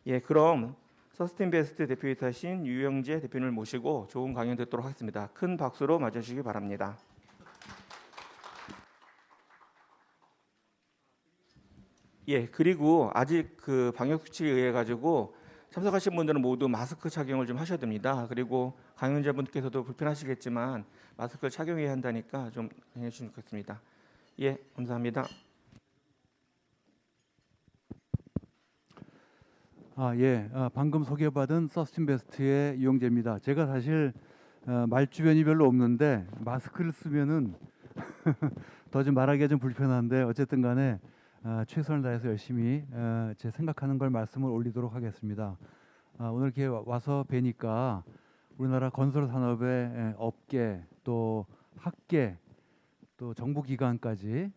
예, 그럼 서스틴베스트 대표이사신 유영재 대표님을 모시고 좋은 강연 듣도록 하겠습니다. 큰 박수로 맞아주시기 바랍니다. 예, 그리고 아직 그 방역 수칙에 의해 가지고 참석하신 분들은 모두 마스크 착용을 좀 하셔야 됩니다. 그리고 강연자분께서도 불편하시겠지만 마스크를 착용해야 한다니까 좀 해주시면 좋겠습니다. 예, 감사합니다. 방금 소개받은 서스틴베스트의 유영재입니다. 제가 사실 말주변이 별로 없는데 마스크를 쓰면은 더 좀 말하기가 좀 불편한데 어쨌든 간에 최선을 다해서 열심히 제 생각하는 걸 말씀을 올리도록 하겠습니다. 오늘 이렇게 와서 뵈니까 우리나라 건설 산업의 업계 또 학계 또 정부기관까지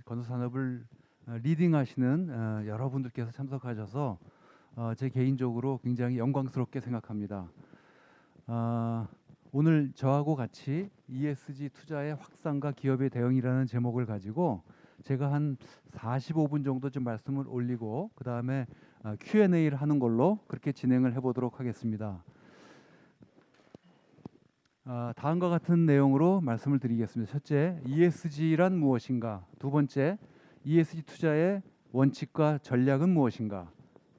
건설 산업을 리딩하시는 여러분들께서 참석하셔서 제 개인적으로 굉장히 영광스럽게 생각합니다. 오늘 저하고 같이 ESG 투자의 확산과 기업의 대응이라는 제목을 가지고 제가 한 45분 정도 좀 말씀을 올리고 그 다음에 Q&A를 하는 걸로 그렇게 진행을 해보도록 하겠습니다. 다음과 같은 내용으로 말씀을 드리겠습니다. 첫째, ESG란 무엇인가? 두 번째, ESG 투자의 원칙과 전략은 무엇인가?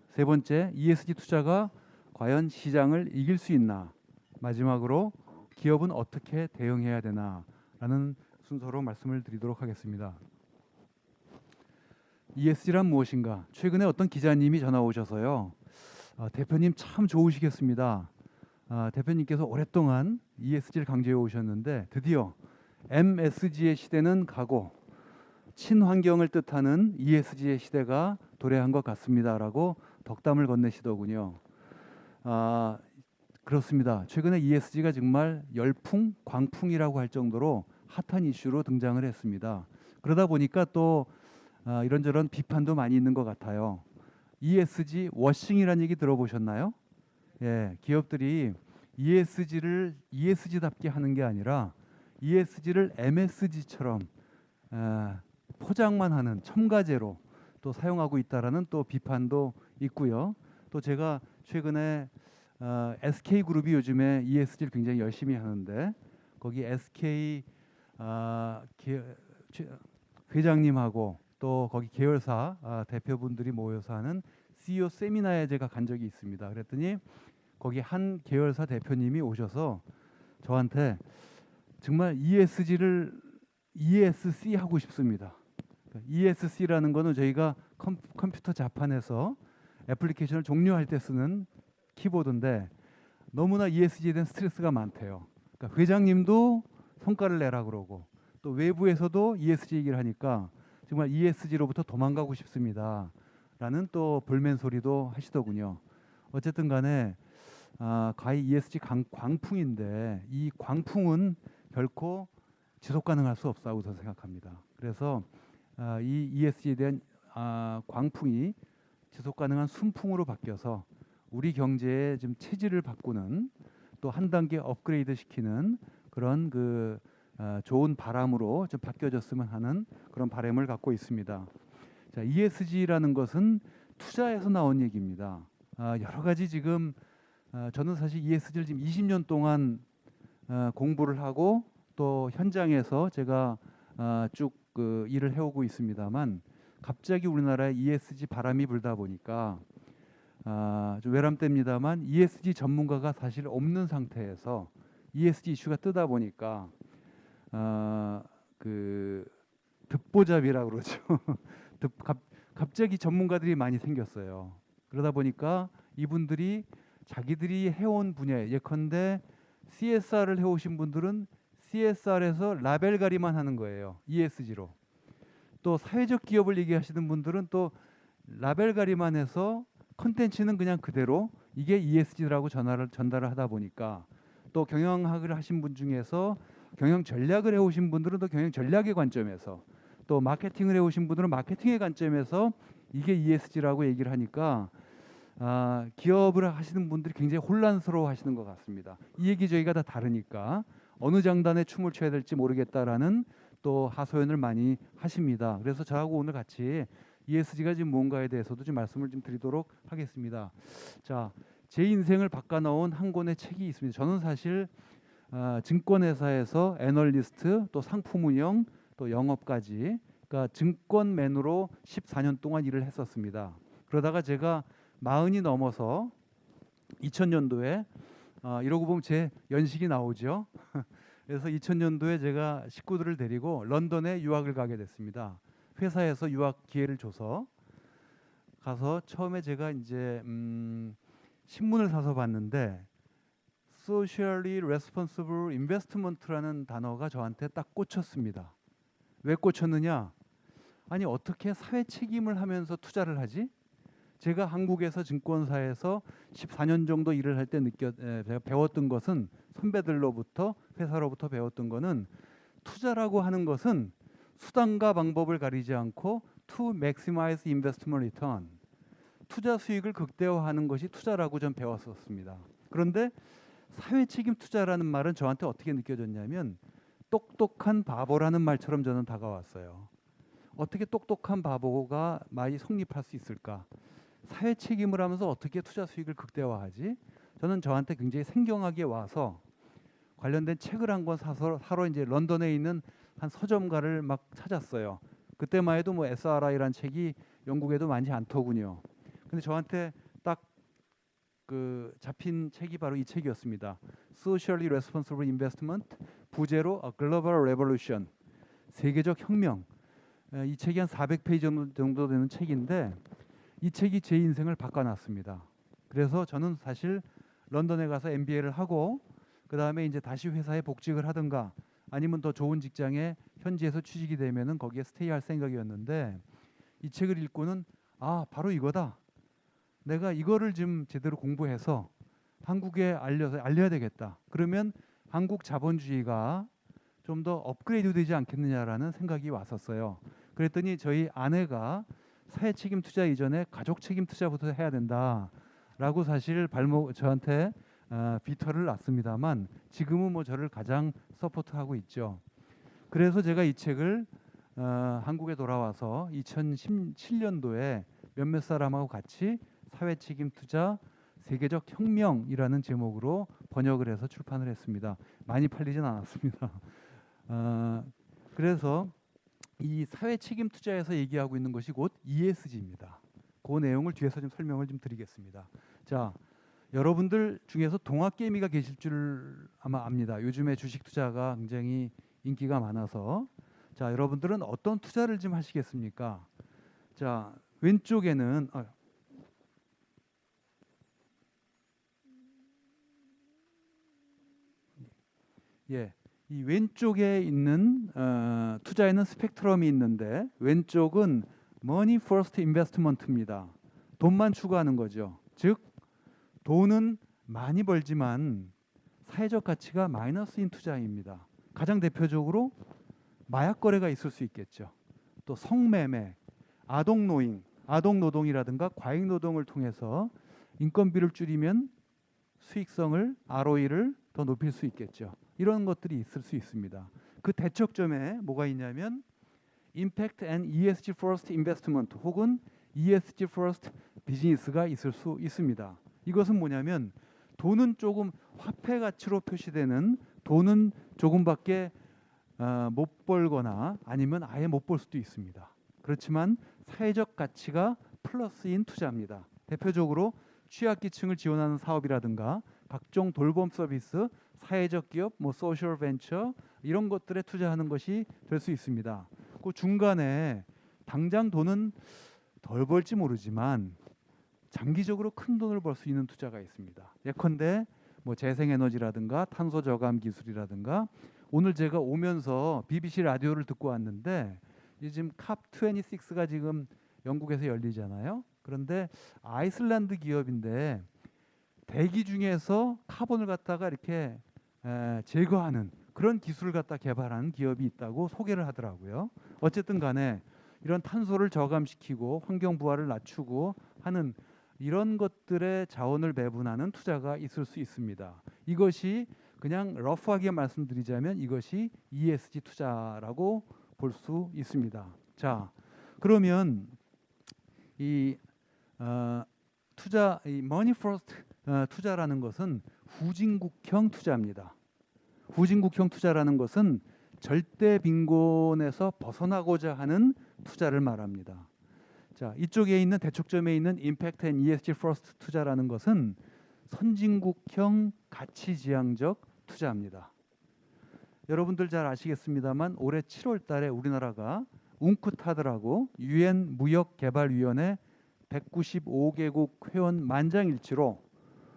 세 번째, ESG 투자가 과연 시장을 이길 수 있나? 마지막으로 기업은 어떻게 대응해야 되나? 라는 순서로 말씀을 드리도록 하겠습니다. ESG란 무엇인가? 최근에 어떤 기자님이 전화 오셔서요. 대표님 참 좋으시겠습니다. 대표님께서 오랫동안 ESG를 강조해 오셨는데 드디어 MSG의 시대는 가고 친환경을 뜻하는 ESG의 시대가 도래한 것 같습니다라고 덕담을 건네시더군요. 그렇습니다. 최근에 ESG가 정말 열풍, 광풍이라고 할 정도로 핫한 이슈로 등장을 했습니다. 그러다 보니까 또 이런저런 비판도 많이 있는 것 같아요. ESG 워싱이라는 얘기 들어보셨나요? 예, 기업들이 ESG를 ESG답게 하는 게 아니라 ESG를 MSG처럼 포장만 하는 첨가제로 또 사용하고 있다라는 또 비판도 있고요. 또 제가 최근에 SK그룹이 요즘에 ESG를 굉장히 열심히 하는데 거기 SK 회장님하고 또 거기 계열사 대표분들이 모여서 하는 CEO 세미나에 제가 간 적이 있습니다. 그랬더니 거기 한 계열사 대표님이 오셔서 저한테 정말 ESG를 ESC 하고 싶습니다. ESC라는 거는 저희가 컴퓨터 자판에서 애플리케이션을 종료할 때 쓰는 키보드인데 너무나 ESG에 대한 스트레스가 많대요. 그러니까 회장님도 성과를 내라 그러고 또 외부에서도 ESG 얘기를 하니까 정말 ESG로부터 도망가고 싶습니다. 라는 또 볼멘 소리도 하시더군요. 어쨌든 간에 가히 ESG 광풍인데 이 광풍은 결코 지속 가능할 수 없다고 저는 생각합니다. 그래서 이 ESG에 대한 광풍이 지속 가능한 순풍으로 바뀌어서 우리 경제의 좀 체질을 바꾸는 또 한 단계 업그레이드 시키는 그런 좋은 바람으로 좀 바뀌어졌으면 하는 그런 바람을 갖고 있습니다. 자, ESG라는 것은 투자에서 나온 얘기입니다. 여러 가지 지금 저는 사실 ESG를 지금 20년 동안 공부를 하고 또 현장에서 제가 쭉 일을 해오고 있습니다만 갑자기 우리나라에 ESG 바람이 불다 보니까 좀 외람됩니다만 ESG 전문가가 사실 없는 상태에서 ESG 이슈가 뜨다 보니까 듣보잡이라고 그러죠. 갑자기 전문가들이 많이 생겼어요. 그러다 보니까 이분들이 자기들이 해온 분야에 예컨대 CSR을 해오신 분들은 CSR에서 라벨 가리만 하는 거예요. ESG로. 또 사회적 기업을 얘기하시는 분들은 또 라벨 가리만 해서 컨텐츠는 그냥 그대로 이게 ESG라고 전달을 하다 보니까 또 경영학을 하신 분 중에서 경영 전략을 해오신 분들은 또 경영 전략의 관점에서 또 마케팅을 해오신 분들은 마케팅의 관점에서 이게 ESG라고 얘기를 하니까 기업을 하시는 분들이 굉장히 혼란스러워 하시는 것 같습니다. 이 얘기 저희가 다 다르니까 어느 장단에 춤을 춰야 될지 모르겠다라는 또 하소연을 많이 하십니다. 그래서 저하고 오늘 같이 ESG가 지금 뭔가에 대해서도 좀 말씀을 좀 드리도록 하겠습니다. 자, 제 인생을 바꿔놓은 한 권의 책이 있습니다. 저는 사실 증권회사에서 애널리스트, 또 상품운영, 또 영업까지, 그러니까 증권맨으로 14년 동안 일을 했었습니다. 그러다가 제가 40이 넘어서 2000년도에 이러고 보면 제 연식이 나오죠. 그래서 2000년도에 제가 식구들을 데리고 런던에 유학을 가게 됐습니다. 회사에서 유학 기회를 줘서 가서 처음에 제가 이제 신문을 사서 봤는데 Socially Responsible Investment라는 단어가 저한테 딱 꽂혔습니다. 왜 꽂혔느냐? 아니 어떻게 사회 책임을 하면서 투자를 하지? 제가 한국에서 증권사에서 14년 정도 일을 할 때 제가 배웠던 것은 선배들로부터 회사로부터 배웠던 거는 투자라고 하는 것은 수단과 방법을 가리지 않고 to maximize investment return, 투자 수익을 극대화하는 것이 투자라고 전 배웠었습니다. 그런데 사회 책임 투자라는 말은 저한테 어떻게 느껴졌냐면 똑똑한 바보라는 말처럼 저는 다가왔어요. 어떻게 똑똑한 바보가 말이 성립할 수 있을까? 사회 책임을 하면서 어떻게 투자 수익을 극대화하지? 저는 저한테 굉장히 생경하게 와서 관련된 책을 한 권 사러 이제 런던에 있는 한 서점가를 막 찾았어요. 그때만 해도 뭐 SRI라는 책이 영국에도 많지 않더군요. 근데 저한테 딱 그 잡힌 책이 바로 이 책이었습니다. Socially Responsible Investment, 부제로 A Global Revolution, 세계적 혁명. 이 책이 한 400페이지 정도 되는 책인데 이 책이 제 인생을 바꿔놨습니다. 그래서 저는 사실 런던에 가서 MBA를 하고 그 다음에 이제 다시 회사에 복직을 하든가 아니면 더 좋은 직장에 현지에서 취직이 되면은 거기에 스테이할 생각이었는데 이 책을 읽고는 바로 이거다. 내가 이거를 좀 제대로 공부해서 한국에 알려야 되겠다. 그러면 한국 자본주의가 좀 더 업그레이드 되지 않겠느냐라는 생각이 왔었어요. 그랬더니 저희 아내가 사회 책임 투자 이전에 가족 책임 투자부터 해야 된다라고 사실 저한테 비터를 놨습니다만 지금은 뭐 저를 가장 서포트하고 있죠. 그래서 제가 이 책을 한국에 돌아와서 2017년도에 몇몇 사람하고 같이 사회 책임 투자 세계적 혁명이라는 제목으로 번역을 해서 출판을 했습니다. 많이 팔리진 않았습니다. 그래서 이 사회 책임 투자에서 얘기하고 있는 것이 곧 ESG입니다. 그 내용을 뒤에서 좀 설명을 좀 드리겠습니다. 자, 여러분들 중에서 동학개미가 계실 줄 아마 압니다. 요즘에 주식 투자가 굉장히 인기가 많아서 자, 여러분들은 어떤 투자를 좀 하시겠습니까? 자, 왼쪽에는 이 왼쪽에 있는 투자에는 스펙트럼이 있는데 왼쪽은 Money First Investment입니다. 돈만 추구하는 거죠. 즉 돈은 많이 벌지만 사회적 가치가 마이너스인 투자입니다. 가장 대표적으로 마약 거래가 있을 수 있겠죠. 또 성매매, 아동노동이라든가 과잉노동을 통해서 인건비를 줄이면 수익성을 ROE를 더 높일 수 있겠죠. 이런 것들이 있을 수 있습니다. 그 대척점에 뭐가 있냐면 Impact and ESG First Investment 혹은 ESG First 비즈니스가 있을 수 있습니다. 이것은 뭐냐면 돈은 조금 화폐 가치로 표시되는 돈은 조금밖에 못 벌거나 아니면 아예 못 벌 수도 있습니다. 그렇지만 사회적 가치가 플러스인 투자입니다. 대표적으로 취약계층을 지원하는 사업이라든가 각종 돌봄 서비스, 사회적 기업, 뭐 소셜 벤처 이런 것들에 투자하는 것이 될 수 있습니다. 그 중간에 당장 돈은 덜 벌지 모르지만 장기적으로 큰 돈을 벌 수 있는 투자가 있습니다. 예컨대 뭐 재생에너지라든가 탄소 저감 기술이라든가 오늘 제가 오면서 BBC 라디오를 듣고 왔는데 지금 캅26가 지금 영국에서 열리잖아요. 그런데 아이슬란드 기업인데 대기 중에서 카본을 갖다가 이렇게 제거하는 그런 기술을 갖다 개발한 기업이 있다고 소개를 하더라고요. 어쨌든 간에 이런 탄소를 저감시키고 환경 부하를 낮추고 하는 이런 것들의 자원을 배분하는 투자가 있을 수 있습니다. 이것이 그냥 러프하게 말씀드리자면 이것이 ESG 투자라고 볼 수 있습니다. 자, 그러면 이 투자, 이 머니 퍼스트 투자라는 것은 후진국형 투자입니다. 후진국형 투자라는 것은 절대 빈곤에서 벗어나고자 하는 투자를 말합니다. 자, 이쪽에 있는 대척점에 있는 임팩트 앤 ESG 퍼스트 투자라는 것은 선진국형 가치지향적 투자입니다. 여러분들 잘 아시겠습니다만 올해 7월 달에 우리나라가 웅크타드라고 유엔 무역개발위원회 195개국 회원 만장일치로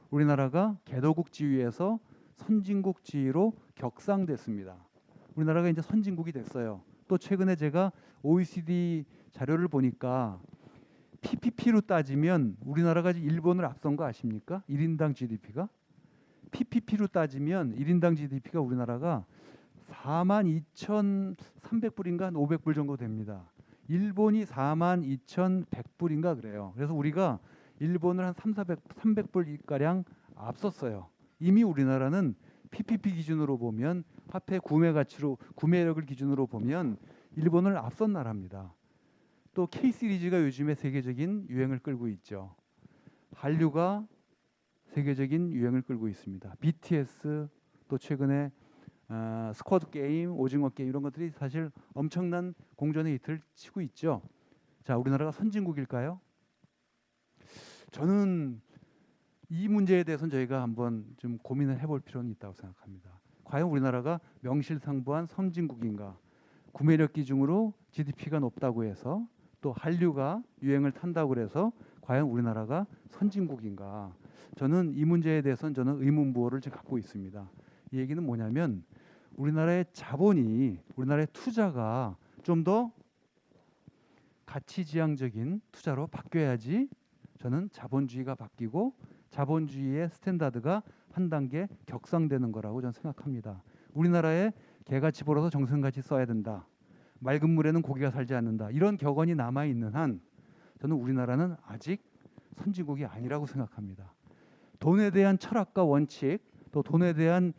우리나라가 개도국 지위에서 선진국 지위로 격상됐습니다. 우리나라가 이제 선진국이 됐어요. 또 최근에 제가 OECD 자료를 보니까 PPP로 따지면 우리나라가 일본을 앞선 거 아십니까? 1인당 GDP가 PPP로 따지면 1인당 GDP가 우리나라가 42,300불인가 한 500불 정도 됩니다. 일본이 42,100불인가 그래요. 그래서 우리가 일본을 한 300불 가량 앞섰어요. 이미 우리나라는 PPP 기준으로 보면 화폐 구매 가치로 구매력을 기준으로 보면 일본을 앞선 나라입니다. 또 K 시리즈가 요즘에 세계적인 유행을 끌고 있죠. 한류가 세계적인 유행을 끌고 있습니다. BTS 또 최근에 스쿼드 게임, 오징어 게임 이런 것들이 사실 엄청난 공전의 히트를 치고 있죠. 자, 우리나라가 선진국일까요? 저는 이 문제에 대해서는 저희가 한번 좀 고민을 해볼 필요는 있다고 생각합니다. 과연 우리나라가 명실상부한 선진국인가? 구매력 기준으로 GDP가 높다고 해서 또 한류가 유행을 탄다고 해서 과연 우리나라가 선진국인가? 저는 이 문제에 대해서는 저는 의문부호를 지금 갖고 있습니다. 이 얘기는 뭐냐면 우리나라의 자본이 우리나라의 투자가 좀 더 가치지향적인 투자로 바뀌어야지 저는 자본주의가 바뀌고 자본주의의 스탠다드가 한 단계 격상되는 거라고 저는 생각합니다. 우리나라에 개같이 벌어서 정성같이 써야 된다. 맑은 물에는 고기가 살지 않는다. 이런 격언이 남아 있는 한 저는 우리나라는 아직 선진국이 아니라고 생각합니다. 돈에 대한 철학과 원칙, 또 돈에 대한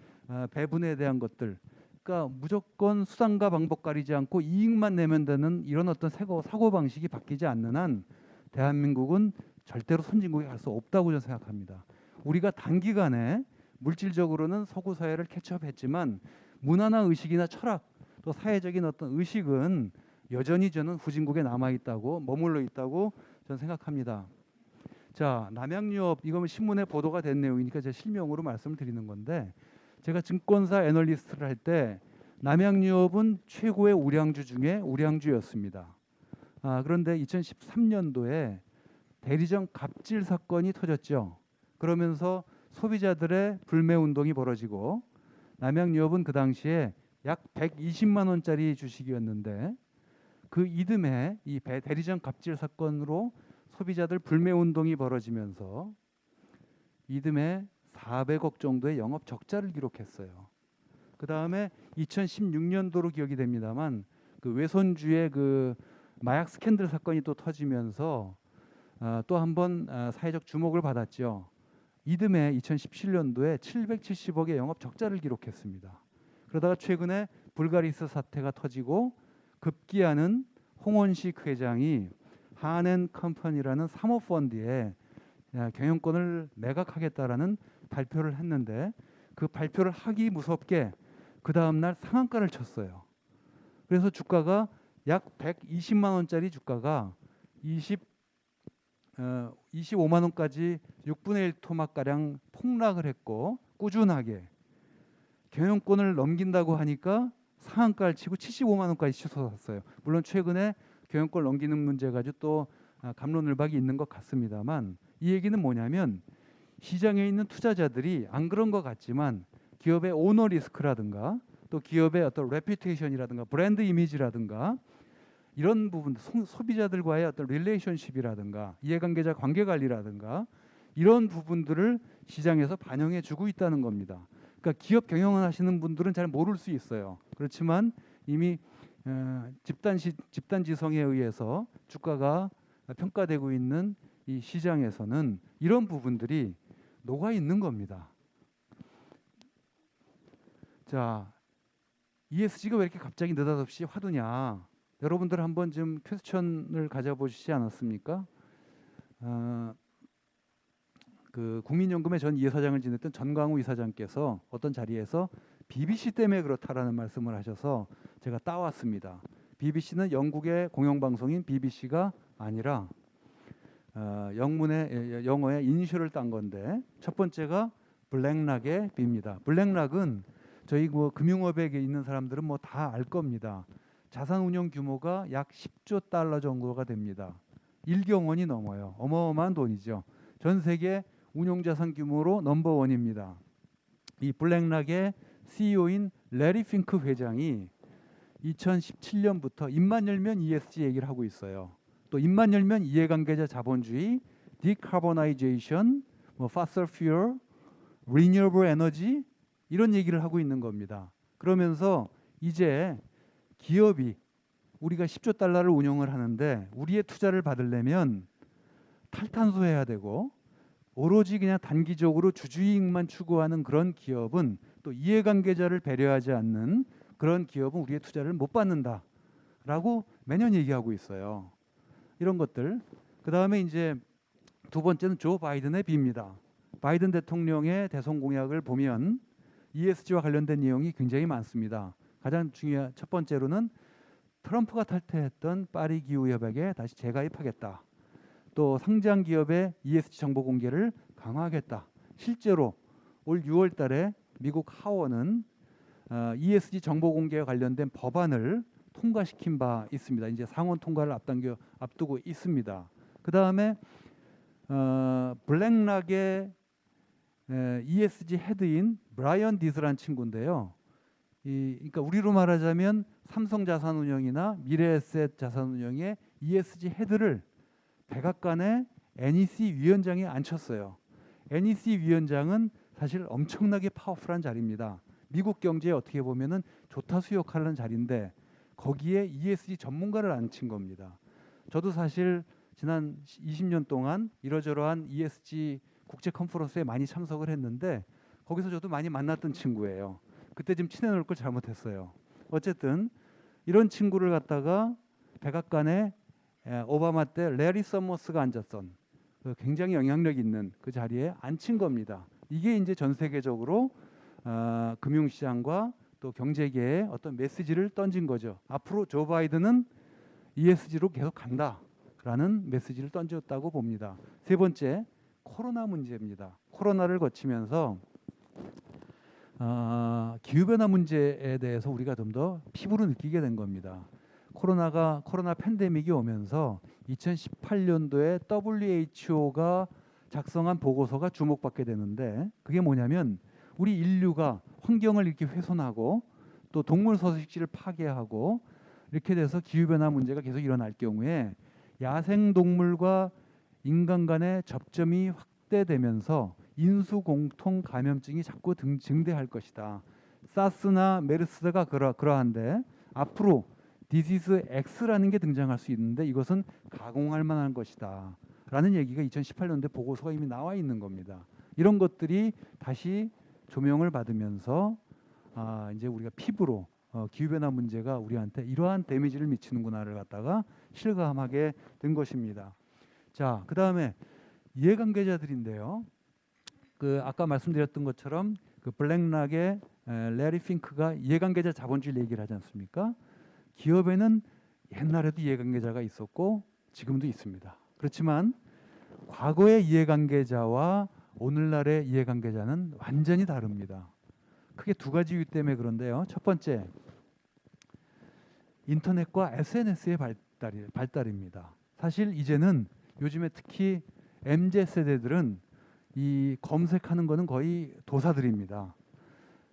배분에 대한 것들, 그러니까 무조건 수단과 방법 가리지 않고 이익만 내면 되는 이런 어떤 사고 방식이 바뀌지 않는 한 대한민국은 절대로 선진국에 갈 수 없다고 저는 생각합니다. 우리가 단기간에 물질적으로는 서구 사회를 캐치업했지만 문화나 의식이나 철학 또 사회적인 어떤 의식은 여전히 저는 후진국에 남아 있다고 머물러 있다고 저는 생각합니다. 자, 남양유업 이거는 신문에 보도가 된 내용이니까 제가 실명으로 말씀을 드리는 건데 제가 증권사 애널리스트를 할 때 남양유업은 최고의 우량주 중에 우량주였습니다. 그런데 2013년도에 대리점 갑질 사건이 터졌죠. 그러면서 소비자들의 불매 운동이 벌어지고 남양유업은 그 당시에 약 120만 원짜리 주식이었는데 그 이듬해 이 대리점 갑질 사건으로 소비자들 불매 운동이 벌어지면서 이듬해 400억 정도의 영업 적자를 기록했어요. 그 다음에 2016년도로 기억이 됩니다만 그 외손주의 그 마약 스캔들 사건이 또 터지면서 또 한 번 사회적 주목을 받았죠. 이듬해 2017년도에 770억의 영업 적자를 기록했습니다. 그러다가 최근에 불가리스 사태가 터지고 급기야는 홍원식 회장이 한앤컴퍼니라는 사모펀드에 경영권을 매각하겠다라는 발표를 했는데 그 발표를 하기 무섭게 그 다음날 상한가를 쳤어요. 그래서 주가가 약 120만 원짜리 주가가 25만 원까지 6분의 1 토막가량 폭락을 했고 꾸준하게 경영권을 넘긴다고 하니까 상한가를 치고 75만 원까지 치솟았어요. 물론 최근에 경영권 넘기는 문제 가지고 또 갑론을박이 있는 것 같습니다만 이 얘기는 뭐냐면 시장에 있는 투자자들이 안 그런 것 같지만 기업의 오너 리스크라든가 또 기업의 어떤 레퓨테이션이라든가 브랜드 이미지라든가 이런 부분 소비자들과의 어떤 릴레이션십이라든가 이해관계자 관계관리라든가 이런 부분들을 시장에서 반영해 주고 있다는 겁니다. 그러니까 기업 경영을 하시는 분들은 잘 모를 수 있어요. 그렇지만 이미 집단지성에 의해서 주가가 평가되고 있는 이 시장에서는 이런 부분들이 녹아 있는 겁니다. 자, ESG가 왜 이렇게 갑자기 느닷없이 화두냐? 여러분들 한번 좀 퀘스천을 가져보시지 않았습니까? 그 국민연금의 전 이사장을 지냈던 전광우 이사장께서 어떤 자리에서 BBC 때문에 그렇다라는 말씀을 하셔서 제가 따왔습니다. BBC는 영국의 공영방송인 BBC가 아니라 영어의 이니셜을 딴 건데 첫 번째가 블랙락의 B입니다. 블랙락은 저희 뭐 금융업에 있는 사람들은 뭐 다 알 겁니다. 자산 운용 규모가 약 10조 달러 정도가 됩니다. 1경 원이 넘어요. 어마어마한 돈이죠. 전 세계 운용 자산 규모로 넘버원입니다. 이 블랙락의 CEO인 레리 핑크 회장이 2017년부터 입만 열면 ESG 얘기를 하고 있어요. 또 입만 열면 이해관계자 자본주의, 디카보나이제이션, 뭐 fossil fuel, renewable energy 이런 얘기를 하고 있는 겁니다. 그러면서 이제 기업이 우리가 10조 달러를 운용을 하는데 우리의 투자를 받으려면 탈탄소해야 되고 오로지 그냥 단기적으로 주주이익만 추구하는 그런 기업은 또 이해관계자를 배려하지 않는 그런 기업은 우리의 투자를 못 받는다라고 매년 얘기하고 있어요. 이런 것들. 그 다음에 이제 두 번째는 조 바이든의 B입니다. 바이든 대통령의 대선 공약을 보면 ESG와 관련된 내용이 굉장히 많습니다. 가장 중요한 첫 번째로는 트럼프가 탈퇴했던 파리 기후 협약에 다시 재가입하겠다. 또 상장 기업의 ESG 정보 공개를 강화하겠다. 실제로 올 6월 달에 미국 하원은 ESG 정보 공개와 관련된 법안을 통과시킨 바 있습니다. 이제 상원 통과를 앞두고 있습니다. 그 다음에 블랙락의 ESG 헤드인 브라이언 디스라는 친구인데요. 그러니까 우리로 말하자면 삼성자산운용이나 미래에셋 자산운용의 ESG 헤드를 백악관의 NEC 위원장에 앉혔어요. NEC 위원장은 사실 엄청나게 파워풀한 자리입니다. 미국 경제에 어떻게 보면은 조타수 역할을 하는 자리인데 거기에 ESG 전문가를 앉힌 겁니다. 저도 사실 지난 20년 동안 이러저러한 ESG 국제 컨퍼런스에 많이 참석을 했는데 거기서 저도 많이 만났던 친구예요. 그때 좀 친해놓을 걸 잘못했어요. 어쨌든 이런 친구를 갖다가 백악관에 오바마 때 레리 서머스가 앉았던 굉장히 영향력 있는 그 자리에 앉힌 겁니다. 이게 이제 전 세계적으로 금융시장과 또 경제계에 어떤 메시지를 던진 거죠. 앞으로 조 바이든은 ESG로 계속 간다라는 메시지를 던졌다고 봅니다. 세 번째, 코로나 문제입니다. 코로나를 거치면서 기후변화 문제에 대해서 우리가 좀 더 피부로 느끼게 된 겁니다. 코로나 팬데믹이 오면서 2018년도에 WHO가 작성한 보고서가 주목받게 되는데 그게 뭐냐면 우리 인류가 환경을 이렇게 훼손하고 또 동물 서식지를 파괴하고 이렇게 돼서 기후변화 문제가 계속 일어날 경우에 야생동물과 인간 간의 접점이 확대되면서 인수공통 감염증이 자꾸 증대할 것이다. 사스나 메르스가 그러한데 앞으로 디시즈 X라는 게 등장할 수 있는데 이것은 가공할 만한 것이다. 라는 얘기가 2018년도에 보고서가 이미 나와 있는 겁니다. 이런 것들이 다시 조명을 받으면서 이제 우리가 피부로 기후변화 문제가 우리한테 이러한 데미지를 미치는구나를 갖다가 실감하게 된 것입니다. 자, 그 다음에 이해관계자들인데요. 그 아까 말씀드렸던 것처럼 그 블랙락의 레리 핑크가 이해관계자 자본주의 얘기를 하지 않습니까? 기업에는 옛날에도 이해관계자가 있었고 지금도 있습니다. 그렇지만 과거의 이해관계자와 오늘날의 이해관계자는 완전히 다릅니다. 크게 두 가지 이유 때문에 그런데요. 첫 번째, 인터넷과 SNS의 발달입니다. 사실 이제는 요즘에 특히 MZ 세대들은 이 검색하는 거는 거의 도사들입니다.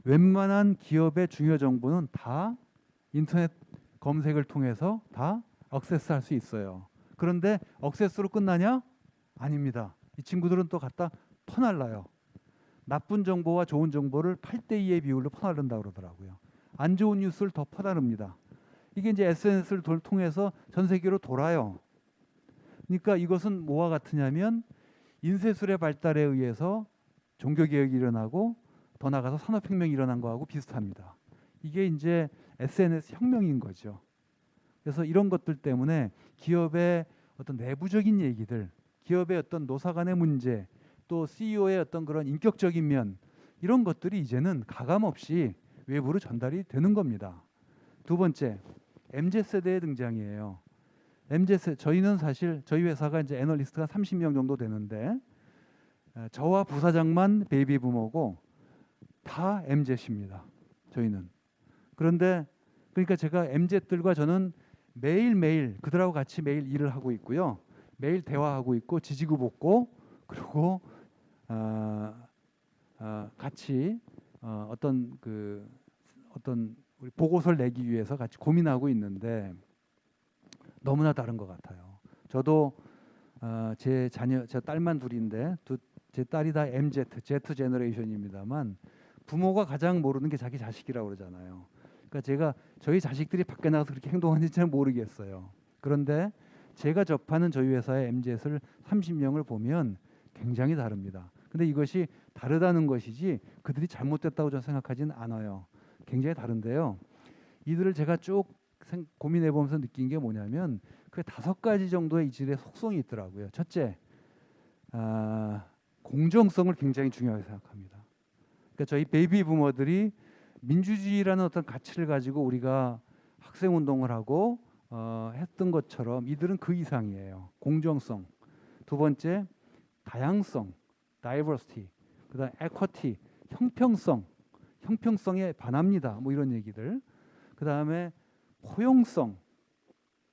웬만한 기업의 중요 정보는 다 인터넷 검색을 통해서 다 액세스할 수 있어요. 그런데 액세스로 끝나냐? 아닙니다. 이 친구들은 또 갖다 퍼날라요. 나쁜 정보와 좋은 정보를 8대2의 비율로 퍼나른다고 그러더라고요. 안 좋은 뉴스를 더 퍼나릅니다. 이게 이제 SNS를 통해서 전 세계로 돌아요. 그러니까 이것은 뭐와 같으냐면 인쇄술의 발달에 의해서 종교개혁이 일어나고 더 나아가서 산업혁명이 일어난 거하고 비슷합니다. 이게 이제 SNS 혁명인 거죠. 그래서 이런 것들 때문에 기업의 어떤 내부적인 얘기들, 기업의 어떤 노사 간의 문제, 또 CEO의 어떤 그런 인격적인 면 이런 것들이 이제는 가감 없이 외부로 전달이 되는 겁니다. 두 번째, MZ세대의 등장이에요. MZ 저희는 사실 저희 회사가 이제 애널리스트가 30명 정도 되는데 저와 부사장만 베이비 부모고 다 MZ입니다. 저희는. 그런데 그러니까 제가 MZ들과 저는 매일매일 그들하고 같이 매일 일을 하고 있고요. 매일 대화하고 있고 지지고 볶고 그리고 같이 어떤 우리 보고서를 내기 위해서 같이 고민하고 있는데 너무나 다른 것 같아요. 저도 제 딸만 둘인데 제 딸이 다 MZ, Z 제너레이션입니다만 부모가 가장 모르는 게 자기 자식이라고 그러잖아요. 그러니까 제가 저희 자식들이 밖에 나가서 그렇게 행동하는지 잘 모르겠어요. 그런데 제가 접하는 저희 회사의 MZ를 30명을 보면 굉장히 다릅니다. 근데 이것이 다르다는 것이지 그들이 잘못됐다고 저는 생각하지는 않아요. 굉장히 다른데요. 이들을 제가 쭉 고민해 보면서 느낀 게 뭐냐면 그 5가지 정도의 이들의 속성이 있더라고요. 첫째, 공정성을 굉장히 중요하게 생각합니다. 그러니까 저희 베이비 부모들이 민주주의라는 어떤 가치를 가지고 우리가 학생 운동을 하고 했던 것처럼 이들은 그 이상이에요. 공정성. 두 번째, 다양성, diversity. 그다음 equity, 형평성에 반합니다. 뭐 이런 얘기들. 그다음에 포용성.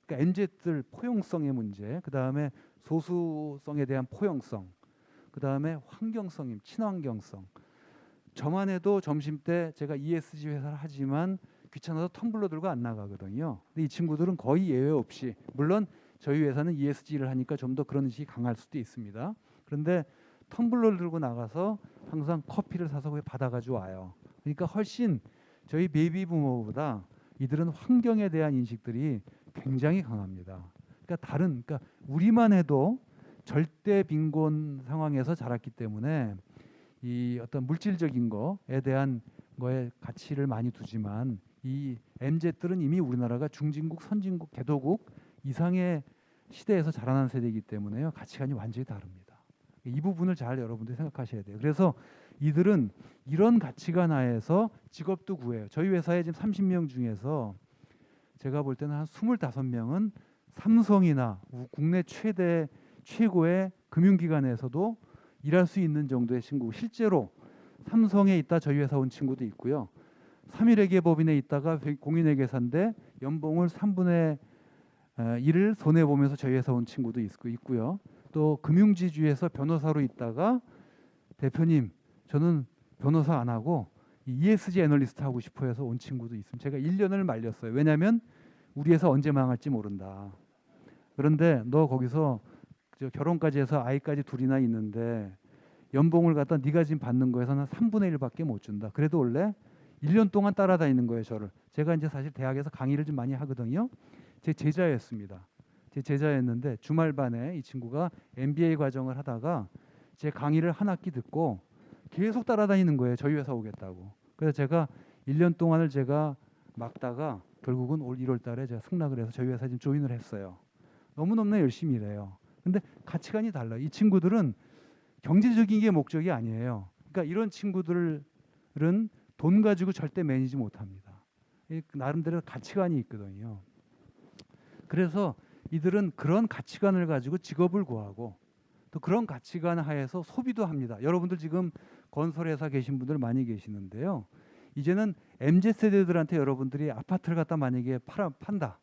그러니까 MZ들 포용성의 문제. 그다음에 소수성에 대한 포용성. 그다음에 환경성임, 친환경성. 저만 해도 점심 때 제가 ESG 회사를 하지만 귀찮아서 텀블러 들고 안 나가거든요. 근데 이 친구들은 거의 예외 없이 물론 저희 회사는 ESG를 하니까 좀 더 그런 의식이 강할 수도 있습니다. 그런데 텀블러를 들고 나가서 항상 커피를 사서 받아가지고 와요. 그러니까 훨씬 저희 베이비 부모보다 이들은 환경에 대한 인식들이 굉장히 강합니다. 그러니까 우리만 해도 절대 빈곤 상황에서 자랐기 때문에 이 어떤 물질적인 거에 대한 거에 가치를 많이 두지만 이 MZ들은 이미 우리나라가 중진국, 선진국, 개도국 이상의 시대에서 자라난 세대이기 때문에요. 가치관이 완전히 다릅니다. 이 부분을 잘 여러분들이 생각하셔야 돼요. 그래서 이들은 이런 가치관 하에서 직업도 구해요. 저희 회사에 지금 30명 중에서 제가 볼 때는 한 25명은 삼성이나 국내 최고의 금융기관에서도 일할 수 있는 정도의 친구. 실제로 삼성에 있다 저희 회사 온 친구도 있고요. 3일회계 법인에 있다가 공인회계사인데 연봉을 3분의 1을 손해 보면서 저희 회사 온 친구도 있고요. 또 금융지주에서 변호사로 있다가 대표님 저는 변호사 안 하고 ESG 애널리스트 하고 싶어 해서 온 친구도 있습니다. 제가 1년을 말렸어요. 왜냐하면 우리 회사 언제 망할지 모른다. 그런데 너 거기서 결혼까지 해서 아이까지 둘이나 있는데 연봉을 갖다 네가 지금 받는 거에서는 3분의 1밖에 못 준다. 그래도 원래 1년 동안 따라다니는 거예요, 저를. 제가 이제 사실 대학에서 강의를 좀 많이 하거든요. 제 제자였습니다. 제 제자였는데 주말반에 이 친구가 MBA 과정을 하다가 제 강의를 한 학기 듣고 계속 따라다니는 거예요. 저희 회사 오겠다고. 그래서 제가 1년 동안을 제가 막다가 결국은 올 1월 달에 제가 승낙을 해서 저희 회사 지금 조인을 했어요. 너무너무 열심히 일해요. 근데 가치관이 달라요. 이 친구들은 경제적인 게 목적이 아니에요. 그러니까 이런 친구들은 돈 가지고 절대 매니지 못합니다. 나름대로 가치관이 있거든요. 그래서 이들은 그런 가치관을 가지고 직업을 구하고 또 그런 가치관 하에서 소비도 합니다. 여러분들 지금 건설회사 계신 분들 많이 계시는데요. 이제는 MZ세대들한테 여러분들이 아파트를 갖다 만약에 판다.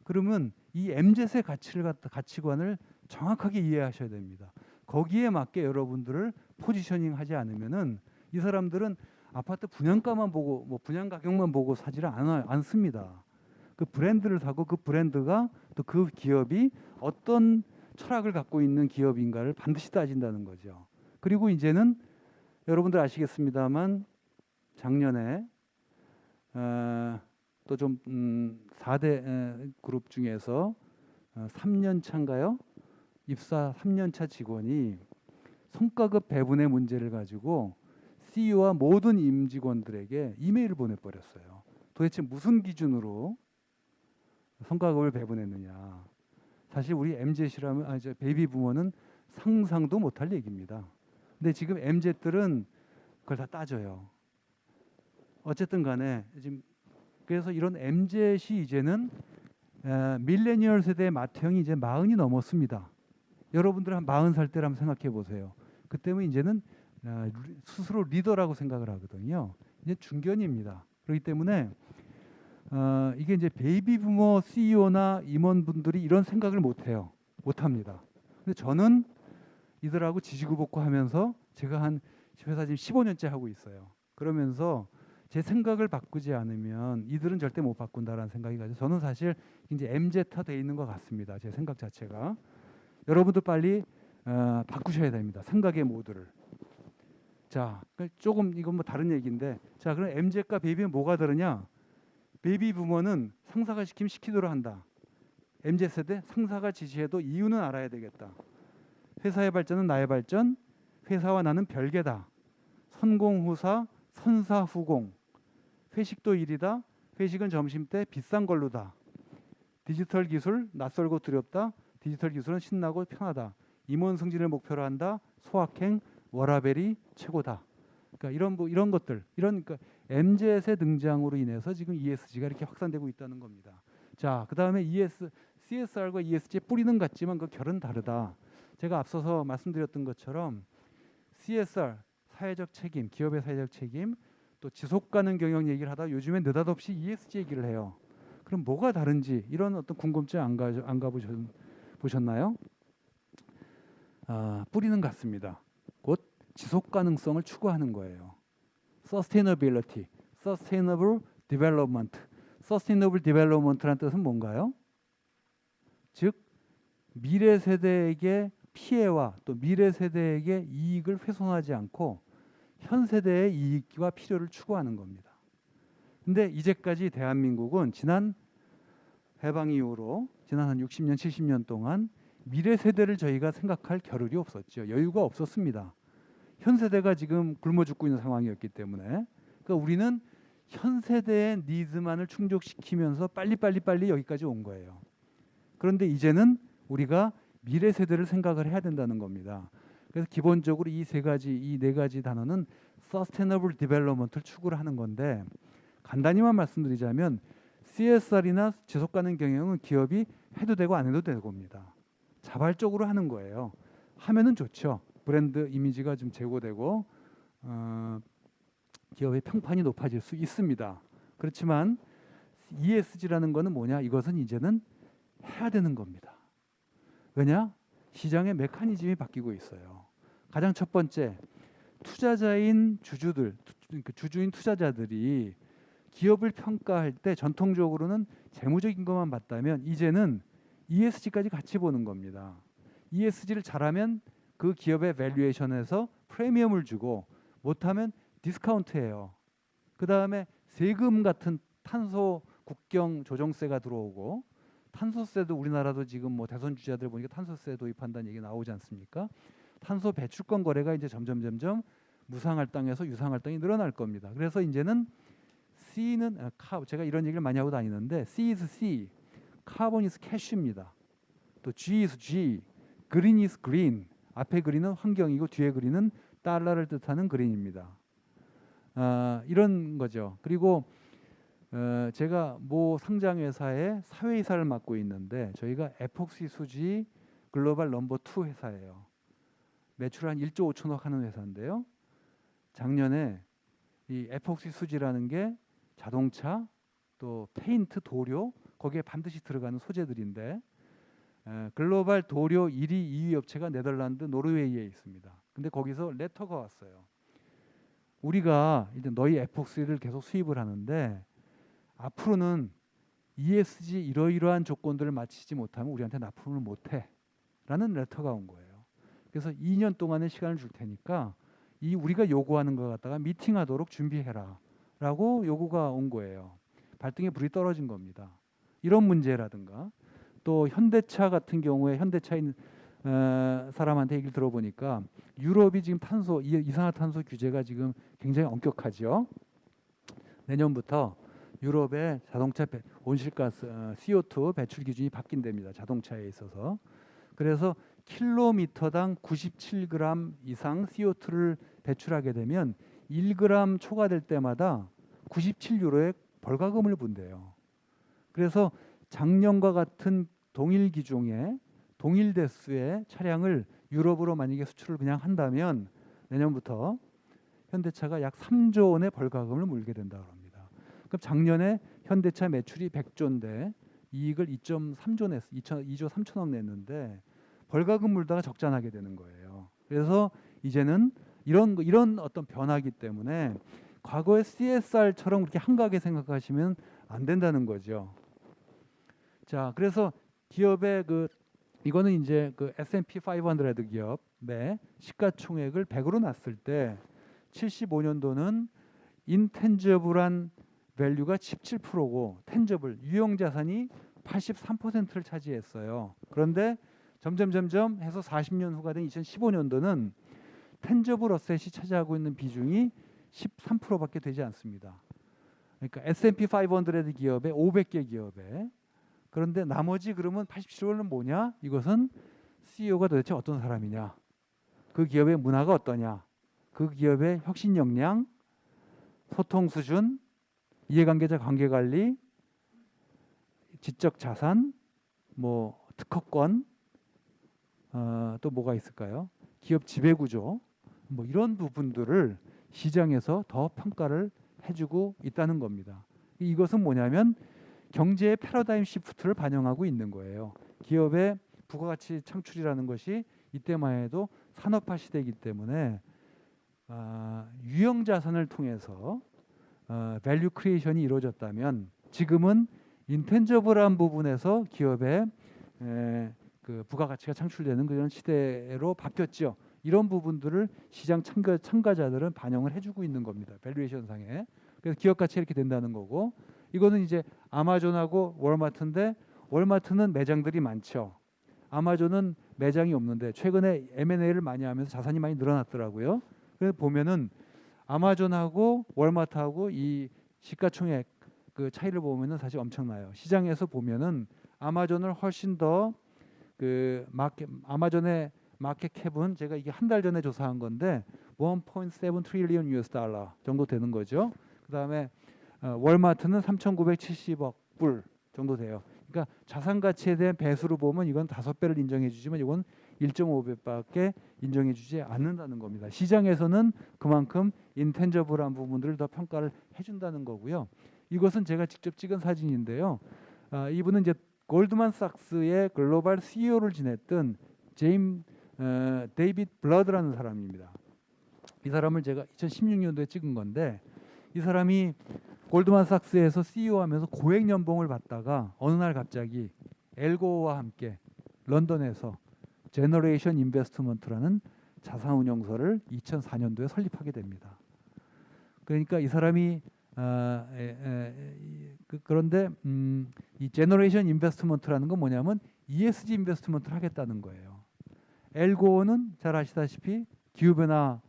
그러면 이 MZ의 가치관을 정확하게 이해하셔야 됩니다. 거기에 맞게 여러분들을 포지셔닝 하지 않으면은 이 사람들은 아파트 분양가만 보고 뭐 분양 가격만 보고 사지를 않습니다. 그 브랜드를 사고 그 브랜드가 또 그 기업이 어떤 철학을 갖고 있는 기업인가를 반드시 따진다는 거죠. 그리고 이제는 여러분들 아시겠습니다만 작년에 또 좀 4대 그룹 중에서 3년 차인가요? 입사 3년 차 직원이 성과급 배분의 문제를 가지고 CEO와 모든 임직원들에게 이메일을 보내버렸어요. 도대체 무슨 기준으로 성과급을 배분했느냐. 사실 우리 MZ라면 베이비 부모는 상상도 못할 얘기입니다. 근데 지금 MZ들은 그걸 다 따져요. 어쨌든 간에 지금 그래서 이런 MZ이 이제는 밀레니얼 세대의 맏형이 이제 40이 넘었습니다. 여러분들 한 40살 때를 한번 생각해 보세요. 그때면 이제는 스스로 리더라고 생각을 하거든요. 이제 중견입니다. 그렇기 때문에 이게 이제 베이비 부머 CEO나 임원분들이 이런 생각을 못 해요. 못 합니다. 근데 저는 이들하고 지지구복구 하면서 제가 한 회사 지금 15년째 하고 있어요. 그러면서 제 생각을 바꾸지 않으면 이들은 절대 못 바꾼다라는 생각이 가지고 저는 사실 이제 MZ화 돼 있는 것 같습니다. 제 생각 자체가. 여러분도 빨리 바꾸셔야 됩니다. 생각의 모드를. 자, 조금 이건 뭐 다른 얘기인데, 자, 그럼 MZ과 베이비는 뭐가 다르냐? 베이비 부머는 상사가 시키면 시키도록 한다. MZ 세대 상사가 지시해도 이유는 알아야 되겠다. 회사의 발전은 나의 발전, 회사와 나는 별개다. 선공후사, 선사후공. 회식도 일이다. 회식은 점심때 비싼 걸로다. 디지털 기술 낯설고 두렵다. 디지털 기술은 신나고 편하다. 임원 승진을 목표로 한다. 소확행, 워라벨이 최고다. 그러니까 이런 것들, 그러니까 MZ의 등장으로 인해서 지금 ESG가 이렇게 확산되고 있다는 겁니다. 자, 그다음에 CSR과 ESG의 뿌리는 같지만 그 결은 다르다. 제가 앞서서 말씀드렸던 것처럼 CSR, 사회적 책임, 기업의 사회적 책임, 또 지속 가능 경영 얘기를 하다 요즘엔 느닷없이 ESG 얘기를 해요. 그럼 뭐가 다른지 이런 어떤 궁금증 안 가보셨나요? 뿌리는 같습니다. 곧 지속 가능성을 추구하는 거예요. Sustainability, Sustainable Development. Sustainable Development라는 뜻은 뭔가요? 즉 미래 세대에게 피해와 또 미래 세대에게 이익을 훼손하지 않고 현 세대의 이익과 필요를 추구하는 겁니다. 근데 이제까지 대한민국은 지난 해방 이후로 지난 한 60년, 70년 동안 미래 세대를 저희가 생각할 겨를이 없었죠. 여유가 없었습니다. 현 세대가 지금 굶어 죽고 있는 상황이었기 때문에 그러니까 우리는 현 세대의 니즈만을 충족시키면서 빨리 여기까지 온 거예요. 그런데 이제는 우리가 미래 세대를 생각을 해야 된다는 겁니다. 그래서 기본적으로 이 네 가지 단어는 Sustainable Development를 추구를 하는 건데 간단히만 말씀드리자면 CSR이나 지속 가능 경영은 기업이 해도 되고 안 해도 되는 겁니다. 자발적으로 하는 거예요. 하면은 좋죠. 브랜드 이미지가 좀 제고되고 기업의 평판이 높아질 수 있습니다. 그렇지만 ESG라는 거는 뭐냐? 이것은 이제는 해야 되는 겁니다. 왜냐? 시장의 메커니즘이 바뀌고 있어요. 가장 첫 번째, 투자자인 주주인 투자자들이 기업을 평가할 때 전통적으로는 재무적인 것만 봤다면 이제는 ESG까지 같이 보는 겁니다. ESG를 잘하면 그 기업의 밸류에이션에서 프리미엄을 주고 못하면 디스카운트해요. 그 다음에 세금 같은 탄소 국경 조정세가 들어오고 탄소세도 우리나라도 지금 뭐 대선 주자들 보니까 탄소세 도입한다는 얘기 나오지 않습니까? 탄소 배출권 거래가 이제 점점 무상할당에서 유상할당이 늘어날 겁니다. 그래서 이제는 C는 제가 이런 얘기를 많이 하고 다니는데 C is C, 카본 is cash입니다. 또 G is G, green is green. 앞에 그린은 환경이고 뒤에 그린은 달러를 뜻하는 그린입니다. 이런 거죠. 그리고 제가 모 상장 회사의 사회이사를 맡고 있는데 저희가 에폭시 수지 글로벌 넘버 2 회사예요. 매출 한 1조 5천억 하는 회사인데요. 작년에 이 에폭시 수지라는 게 자동차 또 페인트 도료 거기에 반드시 들어가는 소재들인데 글로벌 도료 1위, 2위 업체가 네덜란드, 노르웨이에 있습니다. 근데 거기서 레터가 왔어요. 우리가 이제 너희 에폭시를 계속 수입을 하는데 앞으로는 ESG 이러이러한 조건들을 맞추지 못하면 우리한테 납품을 못해 라는 레터가 온 거예요. 그래서 2년 동안의 시간을 줄 테니까 이 우리가 요구하는 거 갖다가 미팅하도록 준비해라 라고 요구가 온 거예요. 발등에 불이 떨어진 겁니다. 이런 문제라든가 또 현대차 같은 경우에 현대차인 사람한테 얘기를 들어보니까 유럽이 지금 이산화탄소 규제가 지금 굉장히 엄격하죠. 내년부터 유럽의 자동차 온실가스 CO2 배출 기준이 바뀐답니다. 자동차에 있어서. 그래서 킬로미터당 97g 이상 CO2를 배출하게 되면 1g 초과될 때마다 97유로의 벌과금을 분대요. 그래서 작년과 같은 동일 기종의 동일 대수의 차량을 유럽으로 만약에 수출을 그냥 한다면 내년부터 현대차가 약 3조 원의 벌과금을 물게 된다고 합니다. 그럼 작년에 현대차 매출이 100조인데 이익을 2.3조 냈, 2조 3천억 냈는데 벌과금 물다가 적자나게 되는 거예요. 그래서 이제는 이런 어떤 변화기 때문에 과거의 CSR처럼 그렇게 한가하게 생각하시면 안 된다는 거죠. 자, 그래서 기업의 이거는 이제 그 S&P 500 기업의 시가총액을 100으로 놨을 때 75년도는 인텐저블한 밸류가 17%고 텐저블 유형 자산이 83%를 차지했어요. 그런데 점점 해서 40년 후가 된 2015년도는 텐저블 어셋이 차지하고 있는 비중이 13%밖에 되지 않습니다. 그러니까 S&P 500 기업의 500개 기업에 그런데 나머지 그러면 87%는 뭐냐? 이것은 CEO가 도대체 어떤 사람이냐? 그 기업의 문화가 어떠냐? 그 기업의 혁신 역량, 소통 수준, 이해관계자 관계관리, 지적 자산, 뭐 특허권, 또 뭐가 있을까요? 기업 지배구조, 뭐 이런 부분들을 시장에서 더 평가를 해주고 있다는 겁니다. 이것은 뭐냐면 경제의 패러다임 시프트를 반영하고 있는 거예요. 기업의 부가가치 창출이라는 것이 이때만 해도 산업화 시대이기 때문에 유형 자산을 통해서 밸류 크리에이션이 이루어졌다면 지금은 인텐저블한 부분에서 기업의 그 부가가치가 창출되는 그런 시대로 바뀌었죠. 이런 부분들을 시장 참가자들은 반영을 해주고 있는 겁니다. 밸류에이션 상에. 그래서 기업 가치가 이렇게 된다는 거고 이거는 이제 아마존하고 월마트인데 월마트는 매장들이 많죠. 아마존은 매장이 없는데 최근에 M&A를 많이 하면서 자산이 많이 늘어났더라고요. 그래서 보면은 아마존하고 월마트하고 이 시가총액 그 차이를 보면은 사실 엄청나요. 시장에서 보면은 아마존을 훨씬 더 그 아마존의 마켓 캡은 제가 이게 한 달 전에 조사한 건데 1.7 트릴리언 US 달러 정도 되는 거죠. 그다음에 월마트는 3,970억 불 정도 돼요. 그러니까 자산 가치에 대한 배수로 보면 이건 5배를 인정해 주지만 이건 1.5배밖에 인정해 주지 않는다는 겁니다. 시장에서는 그만큼 인텐저블한 부분들을 더 평가를 해 준다는 거고요. 이것은 제가 직접 찍은 사진인데요. 이분은 이제 골드만삭스의 글로벌 CEO를 지냈던 데이비드 블러드라는 사람입니다. 이 사람을 제가 2016년도에 찍은 건데 이 사람이 골드만삭스에서 CEO 하면서 고액 연봉을 받다가 어느 날 갑자기 엘고와 함께 런던에서 제너레이션 인베스트먼트라는 자산운용사를 2004년도에 설립하게 됩니다. 그러니까 이 사람이 그런데 이 제너레이션 인베스트먼트라는 건 뭐냐면 ESG 인베스트먼트를 하겠다는 거예요. 엘고는 잘 아시다시피 기후변화의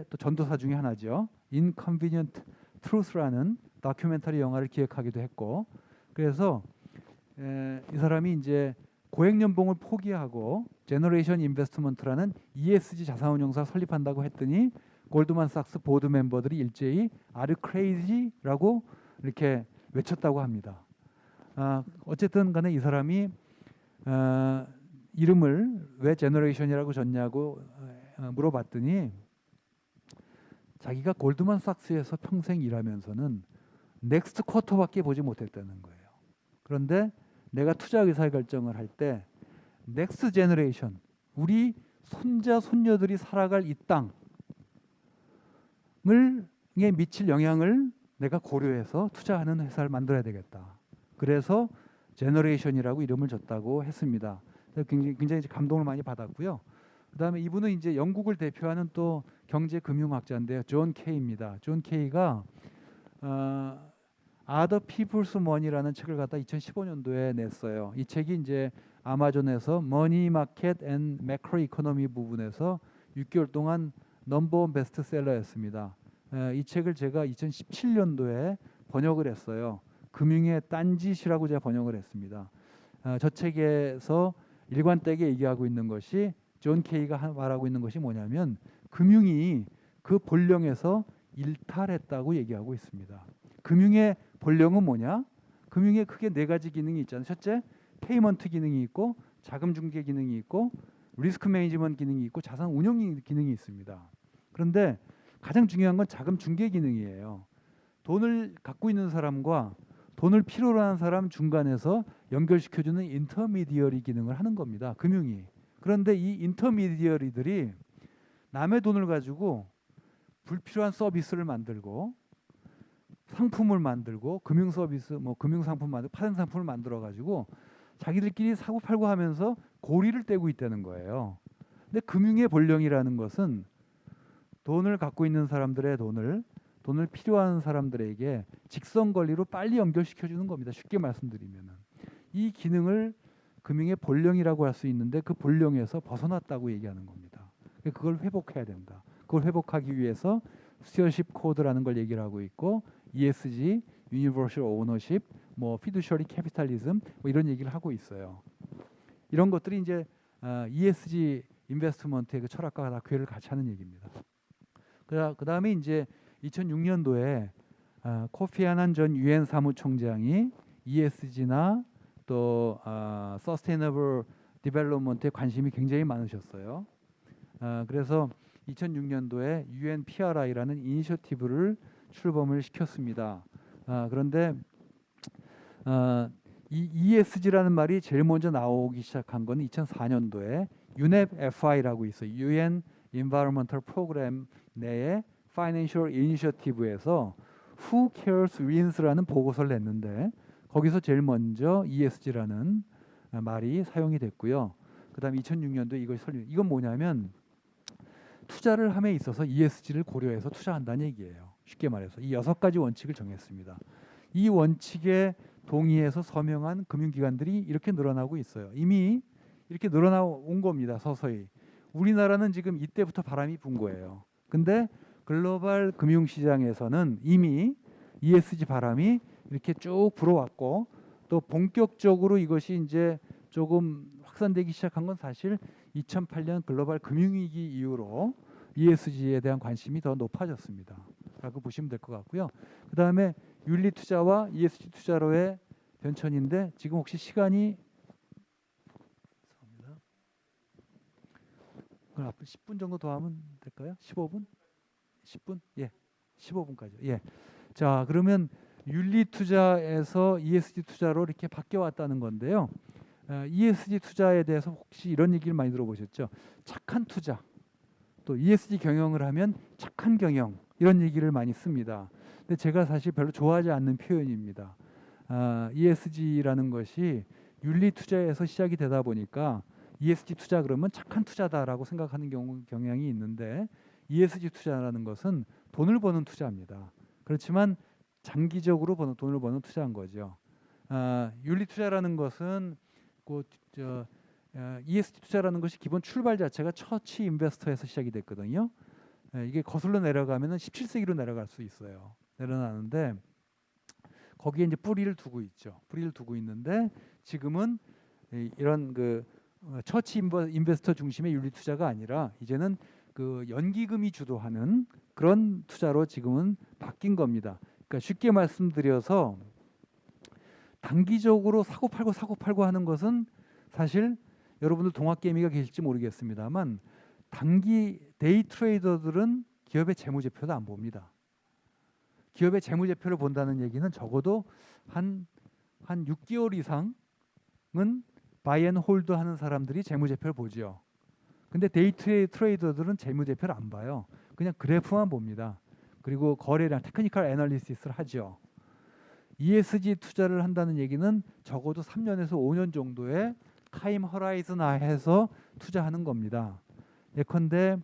또 전도사 중에 하나죠. Inconvenient Truth라는 다큐멘터리 영화를 기획하기도 했고 그래서 이 사람이 이제 고액 연봉을 포기하고 제너레이션 인베스트먼트라는 ESG 자산운용사 설립한다고 했더니 골드만삭스 보드 멤버들이 일제히 아르 크레이지라고 이렇게 외쳤다고 합니다. 어쨌든 간에 이 사람이 이름을 왜 제너레이션이라고 줬냐고 물어봤더니 자기가 골드만삭스에서 평생 일하면서는 넥스트 쿼터밖에 보지 못했다는 거예요. 그런데 내가 투자 의사결정을 할 때 넥스트 제너레이션 우리 손자 손녀들이 살아갈 이 땅을 미칠 영향을 내가 고려해서 투자하는 회사를 만들어야 되겠다. 그래서 제너레이션이라고 이름을 줬다고 했습니다. 굉장히 감동을 많이 받았고요. 그다음에 이분은 이제 영국을 대표하는 또 경제금융학자인데요. 존 케이입니다. 존 케이가 Other People's Money라는 책을 갖다 2015년도에 냈어요. 이 책이 이제 아마존에서 머니 마켓 앤 매크로 이코노미 부분에서 6개월 동안 넘버원 베스트셀러였습니다. 이 책을 제가 2017년도에 번역을 했어요. 금융의 딴짓이라고 제가 번역을 했습니다. 저 책에서 일관되게 얘기하고 있는 것이 존 케이가 말하고 있는 것이 뭐냐면 금융이 그 본령에서 일탈했다고 얘기하고 있습니다. 금융의 본령은 뭐냐? 금융에 크게 네 가지 기능이 있잖아요. 첫째, 페이먼트 기능이 있고 자금 중개 기능이 있고 리스크 매니지먼트 기능이 있고 자산 운용 기능이 있습니다. 그런데 가장 중요한 건 자금 중개 기능이에요. 돈을 갖고 있는 사람과 돈을 필요로 하는 사람 중간에서 연결시켜주는 인터미디어리 기능을 하는 겁니다. 금융이. 그런데 이 인터미디어리들이 남의 돈을 가지고 불필요한 서비스를 만들고 상품을 만들고 금융 서비스, 뭐 금융 상품 만들고 파생 상품을 만들어 가지고 자기들끼리 사고 팔고 하면서 고리를 떼고 있다는 거예요. 근데 금융의 본령이라는 것은 돈을 갖고 있는 사람들의 돈을 필요한 사람들에게 직선 권리로 빨리 연결시켜 주는 겁니다. 쉽게 말씀드리면은 이 기능을 금융의 본령이라고 할 수 있는데 그 본령에서 벗어났다고 얘기하는 겁니다. 그걸 회복해야 된다. 그걸 회복하기 위해서 스튜어십 코드라는 걸 얘기를 하고 있고 ESG, Universal Ownership, 뭐 Fiduciary Capitalism 뭐 이런 얘기를 하고 있어요. 이런 것들이 이제 ESG 인베스트먼트의 그 철학과 다 괴를 같이 하는 얘기입니다. 그 다음에 이제 2006년도에 코피 아난 전 유엔 사무총장이 ESG나 또 Sustainable Development에 관심이 굉장히 많으셨어요. 그래서 2006년도에 UN PRI라는 이니셔티브를 출범을 시켰습니다. 그런데 이 ESG라는 말이 제일 먼저 나오기 시작한 건 2004년도에 UNEP-FI라고 있어요. UN Environmental Program 내에 Financial Initiative에서 Who Cares Wins라는 보고서를 냈는데 거기서 제일 먼저 ESG라는 말이 사용이 됐고요. 그다음 2006년도에 이것이 설립. 이건 뭐냐면 투자를 함에 있어서 ESG를 고려해서 투자한다는 얘기예요. 쉽게 말해서 이 6가지 원칙을 정했습니다. 이 원칙에 동의해서 서명한 금융기관들이 이렇게 늘어나고 있어요. 이미 이렇게 늘어나온 겁니다. 서서히. 우리나라는 지금 이때부터 바람이 분 거예요. 근데 글로벌 금융시장에서는 이미 ESG 바람이 이렇게 쭉 불어왔고 또 본격적으로 이것이 이제 조금 확산되기 시작한 건 사실 2008년 글로벌 금융위기 이후로 ESG에 대한 관심이 더 높아졌습니다. 라고 보시면 될 것 같고요. 그 다음에 윤리투자와 ESG 투자로의 변천인데 지금 혹시 시간이 그럼 앞으로 10분 정도 더 하면 될까요? 15분? 10분? 예. 15분까지. 예. 자, 그러면 윤리 투자에서 ESG 투자로 이렇게 바뀌어 왔다는 건데요. ESG 투자에 대해서 혹시 이런 얘기를 많이 들어보셨죠? 착한 투자. 또 ESG 경영을 하면 착한 경영. 이런 얘기를 많이 씁니다. 근데 제가 사실 별로 좋아하지 않는 표현입니다. ESG라는 것이 윤리 투자에서 시작이 되다 보니까 ESG 투자 그러면 착한 투자다라고 생각하는 경향이 있는데 ESG 투자라는 것은 돈을 버는 투자입니다. 그렇지만 장기적으로 돈을 버는 투자인 거죠. 윤리 투자라는 것은 ESG 투자라는 것이 기본 출발 자체가 처치 인베스터에서 시작이 됐거든요. 이게 거슬러 내려가면은 17세기로 내려갈 수 있어요. 내려가는데 거기에 이제 뿌리를 두고 있죠. 뿌리를 두고 있는데 지금은 이런 그 처치 인베스터 중심의 윤리 투자가 아니라 이제는 그 연기금이 주도하는 그런 투자로 지금은 바뀐 겁니다. 그러니까 쉽게 말씀드려서 단기적으로 사고 팔고 하는 것은 사실 여러분들 동학개미가 계실지 모르겠습니다만 단기 데이 트레이더들은 기업의 재무제표도 안 봅니다. 기업의 재무제표를 본다는 얘기는 적어도 한 6개월 이상은 바이 앤 홀드 하는 사람들이 재무제표를 보죠. 근데 데이 트레이더들은 재무제표를 안 봐요. 그냥 그래프만 봅니다. 그리고 거래량 테크니컬 애널리시스를 하죠. ESG 투자를 한다는 얘기는 적어도 3년에서 5년 정도의 타임 허라이즌 하에서 투자하는 겁니다. 예컨대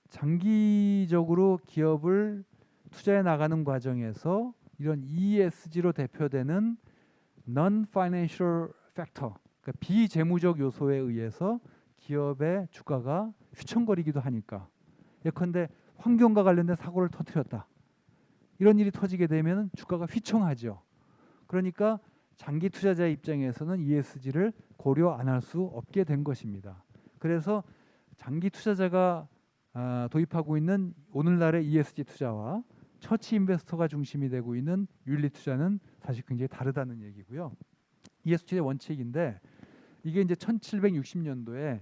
장기적으로 기업을 투자해 나가는 과정에서 이런 ESG로 대표되는 non-financial factor, 그러니까 비재무적 요소에 의해서 기업의 주가가 휘청거리기도 하니까 예컨대 환경과 관련된 사고를 터뜨렸다. 이런 일이 터지게 되면 주가가 휘청하죠. 그러니까 장기 투자자의 입장에서는 ESG를 고려 안 할 수 없게 된 것입니다. 그래서 장기 투자자가 도입하고 있는 오늘날의 ESG 투자와 처치 인베스터가 중심이 되고 있는 윤리 투자는 사실 굉장히 다르다는 얘기고요. ESG의 원칙인데 이게 이제 1760년도에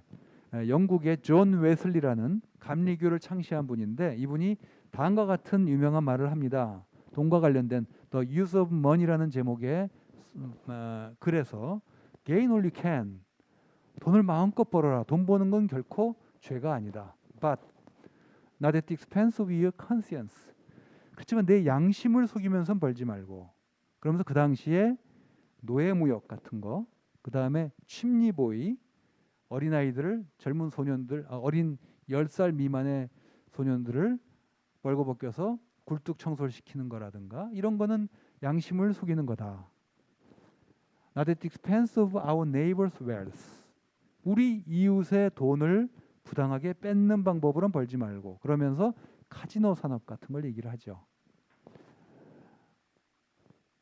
영국의 존 웨슬리라는 감리교를 창시한 분인데 이분이 다음과 같은 유명한 말을 합니다. 돈과 관련된 The Use of Money라는 제목의 글에서 Gain all you can, 돈을 마음껏 벌어라. 돈 버는 건 결코 죄가 아니다. But not at the expense of your conscience. 그렇지만 내 양심을 속이면서 벌지 말고. 그러면서 그 당시에 노예무역 같은 거, 그 다음에 취미보이, 어린아이들을 젊은 소년들, 어린 10살 미만의 소년들을 벌거벗겨서 굴뚝 청소를 시키는 거라든가 이런 거는 양심을 속이는 거다. Not at the expense of our neighbor's wealth. 우리 이웃의 돈을 부당하게 뺏는 방법으로는 벌지 말고 그러면서 카지노 산업 같은 걸 얘기를 하죠.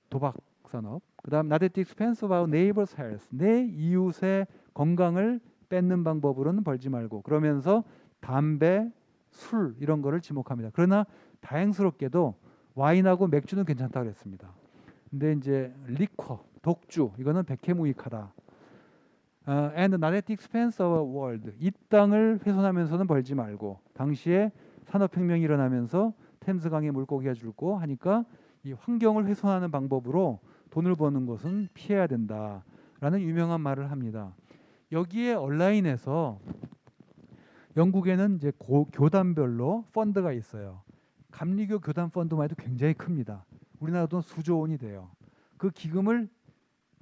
도박 산업. 그다음 not at the expense of our neighbor's health. 내 이웃의 건강을 뺏는 방법으로는 벌지 말고 그러면서 담배, 술 이런 거를 지목합니다. 그러나 다행스럽게도 와인하고 맥주는 괜찮다고 그랬습니다. 근데 이제 리커, 독주 이거는 백해무익하다. And not at the expense of a world. 이 땅을 훼손하면서는 벌지 말고 당시에 산업혁명이 일어나면서 템스강에 물고기가 줄고 하니까 이 환경을 훼손하는 방법으로 돈을 버는 것은 피해야 된다라는 유명한 말을 합니다. 여기에 온라인에서 영국에는 이제 교단별로 펀드가 있어요. 감리교 교단 펀드만 해도 굉장히 큽니다. 우리나라 돈 수조 원이 돼요. 그 기금을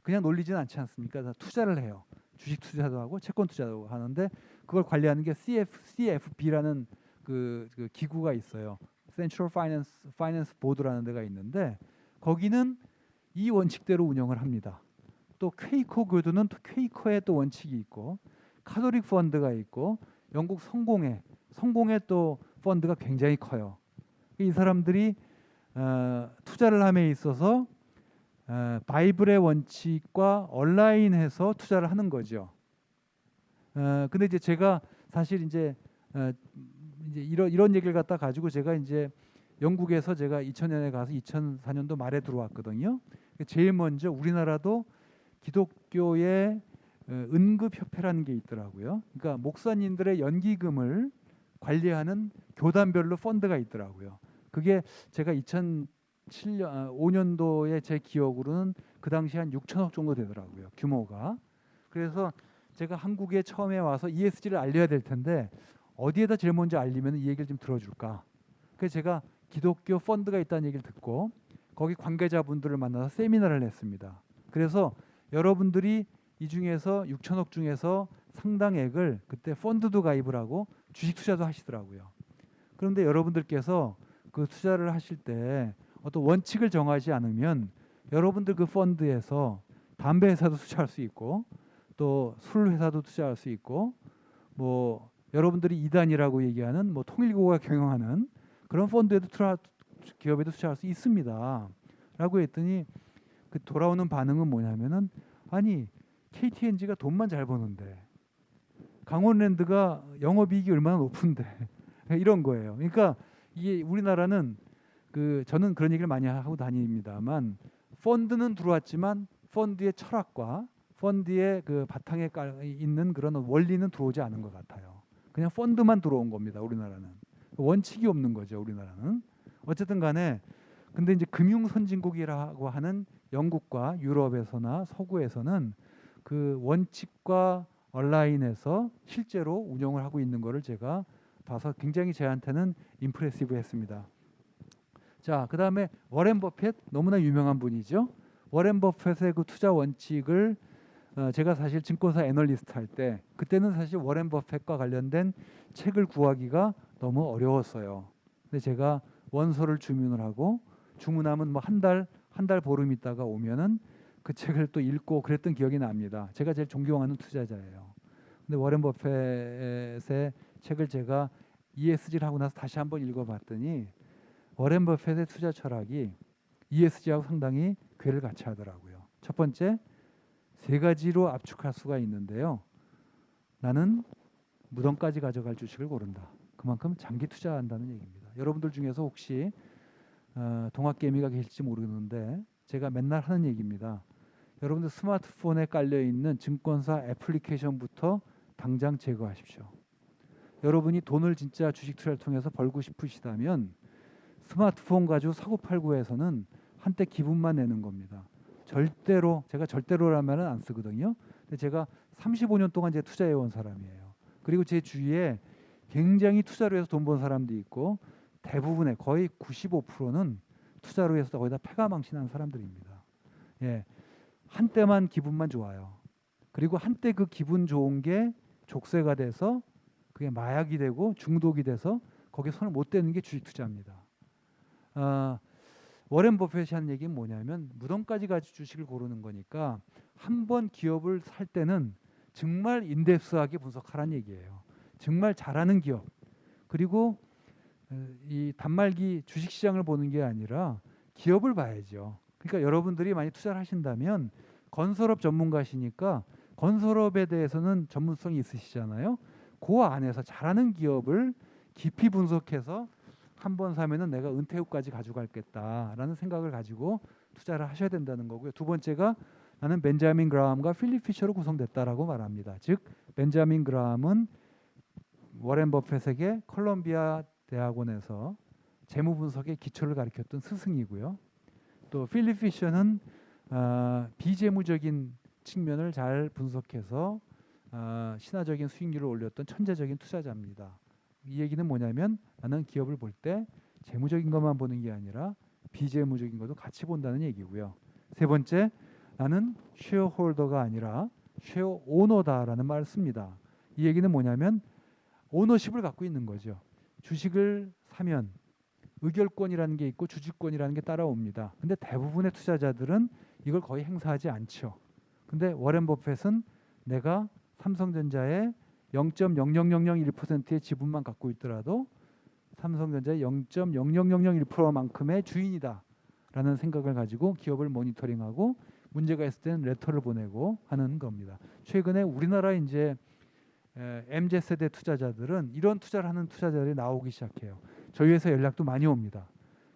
그냥 놀리지는 않지 않습니까? 다 투자를 해요. 주식 투자도 하고 채권 투자도 하는데 그걸 관리하는 게 CFB라는 그 기구가 있어요. Central Finance Board라는 데가 있는데 거기는 이 원칙대로 운영을 합니다. 또 퀘이커 교도는 또 퀘이커의 또 원칙이 있고 카톨릭 펀드가 있고 영국 성공회 또 펀드가 굉장히 커요. 이 사람들이 투자를 함에 있어서 바이블의 원칙과 온라인해서 투자를 하는 거죠. 근데 이제 제가 사실 이제 이런 얘기를 갖다 가지고 제가 이제 영국에서 제가 2000년에 가서 2004년도 말에 들어왔거든요. 제일 먼저 우리나라도 기독교의 은급협회라는 게 있더라고요. 그러니까 목사님들의 연기금을 관리하는 교단별로 펀드가 있더라고요. 그게 제가 2005년도에 제 기억으로는 그 당시 한 6천억 정도 되더라고요. 규모가. 그래서 제가 한국에 처음에 와서 ESG를 알려야 될 텐데 어디에다 제일 먼저 알리면 이 얘기를 좀 들어줄까. 그래서 제가 기독교 펀드가 있다는 얘기를 듣고 거기 관계자분들을 만나서 세미나를 했습니다. 그래서 여러분들이 이 중에서 6천억 중에서 상당액을 그때 펀드도 가입을 하고 주식 투자도 하시더라고요. 그런데 여러분들께서 그 투자를 하실 때 어떤 원칙을 정하지 않으면 여러분들 그 펀드에서 담배 회사도 투자할 수 있고 또 술 회사도 투자할 수 있고 뭐 여러분들이 이단이라고 얘기하는 뭐 통일교가 경영하는 그런 펀드에도 기업에도 투자할 수 있습니다. 라고 했더니 그 돌아오는 반응은 뭐냐면은 아니 KTNG가 돈만 잘 버는데 강원랜드가 영업이익이 얼마나 높은데 이런 거예요. 그러니까 이게 우리나라는 저는 그런 얘기를 많이 하고 다닙니다만 펀드는 들어왔지만 펀드의 철학과 펀드의 그 바탕에 있는 그런 원리는 들어오지 않은 것 같아요. 그냥 펀드만 들어온 겁니다. 우리나라는 원칙이 없는 거죠. 우리나라는 어쨌든 간에 근데 이제 금융 선진국이라고 하는 영국과 유럽에서나 서구에서는 그 원칙과 온라인에서 실제로 운영을 하고 있는 거를 제가 봐서 굉장히 저한테는 임프레시브했습니다. 자, 그다음에 워렌 버핏 너무나 유명한 분이죠. 워렌 버핏의 그 투자 원칙을 제가 사실 증권사 애널리스트 할 때 그때는 사실 워렌 버핏과 관련된 책을 구하기가 너무 어려웠어요. 근데 제가 원서를 주문을 하고 주문하면 뭐 한 달 보름 있다가 오면은 그 책을 또 읽고 그랬던 기억이 납니다. 제가 제일 존경하는 투자자예요. 근데 워렌 버핏의 책을 제가 ESG를 하고 나서 다시 한번 읽어봤더니 워렌 버핏의 투자 철학이 ESG하고 상당히 궤를 같이 하더라고요. 첫 번째, 세 가지로 압축할 수가 있는데요. 나는 무덤까지 가져갈 주식을 고른다. 그만큼 장기 투자한다는 얘기입니다. 여러분들 중에서 혹시 동학개미가 계실지 모르는데 제가 맨날 하는 얘기입니다. 여러분들 스마트폰에 깔려 있는 증권사 애플리케이션부터 당장 제거하십시오. 여러분이 돈을 진짜 주식 투자를 통해서 벌고 싶으시다면 스마트폰 가지고 사고팔고해서는 한때 기분만 내는 겁니다. 절대로 제가 절대로라면은 안 쓰거든요. 근데 제가 35년 동안 제 투자해 온 사람이에요. 그리고 제 주위에 굉장히 투자로 해서 돈 번 사람도 있고 대부분의 거의 95%는 투자로 해서 거의 다 패가망신한 사람들입니다. 예, 한때만 기분만 좋아요. 그리고 한때 그 기분 좋은 게 족쇄가 돼서 그게 마약이 되고 중독이 돼서 거기에 손을 못 대는 게 주식 투자입니다. 워렌 버핏이 하는 얘기는 뭐냐면 무덤까지 가지고 주식을 고르는 거니까 한 번 기업을 살 때는 정말 인덱스하게 분석하라는 얘기예요. 정말 잘하는 기업. 그리고 이 단말기 주식시장을 보는 게 아니라 기업을 봐야죠. 그러니까 여러분들이 많이 투자를 하신다면 건설업 전문가시니까 건설업에 대해서는 전문성이 있으시잖아요. 그 안에서 잘하는 기업을 깊이 분석해서 한 번 사면은 내가 은퇴 후까지 가져갈겠다라는 생각을 가지고 투자를 하셔야 된다는 거고요. 두 번째가 나는 벤자민 그라함과 필립 피셔로 구성됐다라고 말합니다. 즉 벤자민 그라함은 워렌 버핏에게 컬럼비아 대학원에서 재무 분석의 기초를 가르쳤던 스승이고요. 또 필립 피셔는 비재무적인 측면을 잘 분석해서 신화적인 수익률을 올렸던 천재적인 투자자입니다. 이 얘기는 뭐냐면 나는 기업을 볼 때 재무적인 것만 보는 게 아니라 비재무적인 것도 같이 본다는 얘기고요. 세 번째, 나는 쉐어홀더가 아니라 쉐어 오너다라는 말을 씁니다. 이 얘기는 뭐냐면 오너십을 갖고 있는 거죠. 주식을 사면 의결권이라는 게 있고 주주권이라는 게 따라옵니다. 근데 대부분의 투자자들은 이걸 거의 행사하지 않죠. 근데 워렌 버핏은 내가 삼성전자의 0.00001%의 지분만 갖고 있더라도 삼성전자의 0.00001%만큼의 주인이다라는 생각을 가지고 기업을 모니터링하고 문제가 있을 때는 레터를 보내고 하는 겁니다. 최근에 우리나라 이제 MZ세대 투자자들은 이런 투자를 하는 투자자들이 나오기 시작해요. 저희 회사 연락도 많이 옵니다.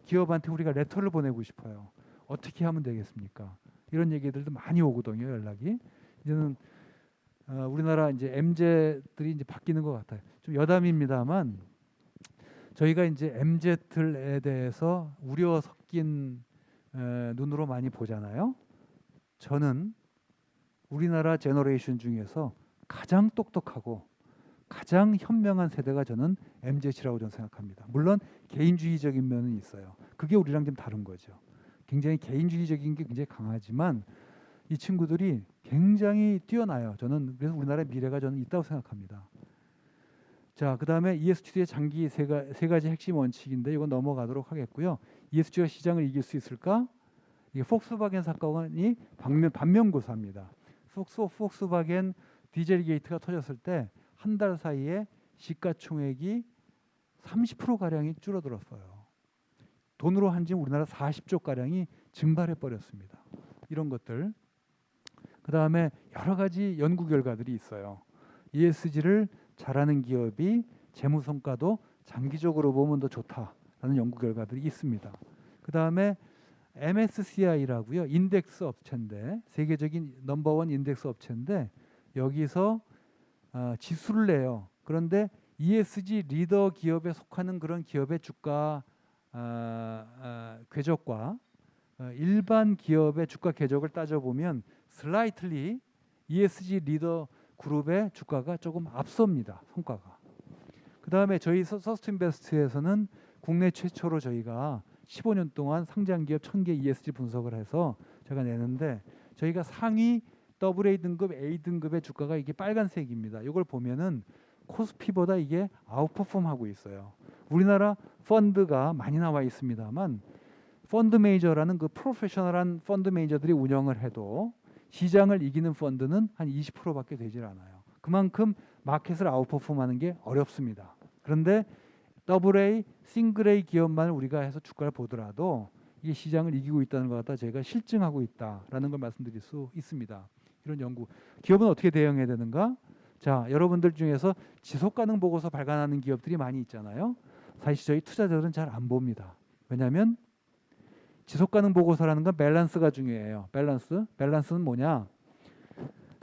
기업한테 우리가 레터를 보내고 싶어요. 어떻게 하면 되겠습니까? 이런 얘기들도 많이 오거든요. 연락이. 이제는 우리나라 이제 MZ들이 이제 바뀌는 것 같아요. 좀 여담입니다만 저희가 이제 MZ들에 대해서 우려 섞인 눈으로 많이 보잖아요. 저는 우리나라 제너레이션 중에서 가장 똑똑하고 가장 현명한 세대가 저는 MZ라고 저는 생각합니다. 물론 개인주의적인 면은 있어요. 그게 우리랑 좀 다른 거죠. 굉장히 개인주의적인 게 굉장히 강하지만 이 친구들이 굉장히 뛰어나요. 저는 그래서 우리나라의 미래가 저는 있다고 생각합니다. 자, 그다음에 ESG의 장기 세 가지 핵심 원칙인데 이건 넘어가도록 하겠고요. ESG가 시장을 이길 수 있을까? 이게 폭스바겐 사건이 반면교사입니다. 폭스바겐 디젤 게이트가 터졌을 때 한 달 사이에 시가총액이 30% 가량이 줄어들었어요. 돈으로 한지금 우리나라 40조 가량이 증발해 버렸습니다. 이런 것들. 그다음에 여러 가지 연구 결과들이 있어요. ESG를 잘하는 기업이 재무 성과도 장기적으로 보면 더 좋다라는 연구 결과들이 있습니다. 그다음에 MSCI라고요. 인덱스 업체인데 세계적인 넘버원 인덱스 업체인데 여기서 지수를 내요. 그런데 ESG 리더 기업에 속하는 그런 기업의 주가 궤적과 일반 기업의 주가 궤적을 따져보면 slightly ESG 리더 그룹의 주가가 조금 앞섭니다. 성과가. 그 다음에 저희 서스트인베스트에서는 국내 최초로 저희가 15년 동안 상장기업 1000개 ESG 분석을 해서 제가 내는데 저희가 상위 AA 등급, A 등급의 주가가 이게 빨간색입니다. 이걸 보면은 코스피보다 이게 아웃퍼폼하고 있어요. 우리나라 펀드가 많이 나와 있습니다만 펀드 메이저라는 그 프로페셔널한 펀드 메이저들이 운영을 해도 시장을 이기는 펀드는 한 20%밖에 되질 않아요. 그만큼 마켓을 아웃퍼폼하는 게 어렵습니다. 그런데 AA, 싱글 A 기업만 우리가 해서 주가를 보더라도 이게 시장을 이기고 있다는 것 갖다 제가 실증하고 있다라는 걸 말씀드릴 수 있습니다. 이런 연구. 기업은 어떻게 대응해야 되는가? 자, 여러분들 중에서 지속 가능 보고서 발간하는 기업들이 많이 있잖아요. 사실 저희 투자자들은 잘 안 봅니다. 왜냐하면 지속 가능 보고서라는 건 밸런스가 중요해요. 밸런스는 뭐냐?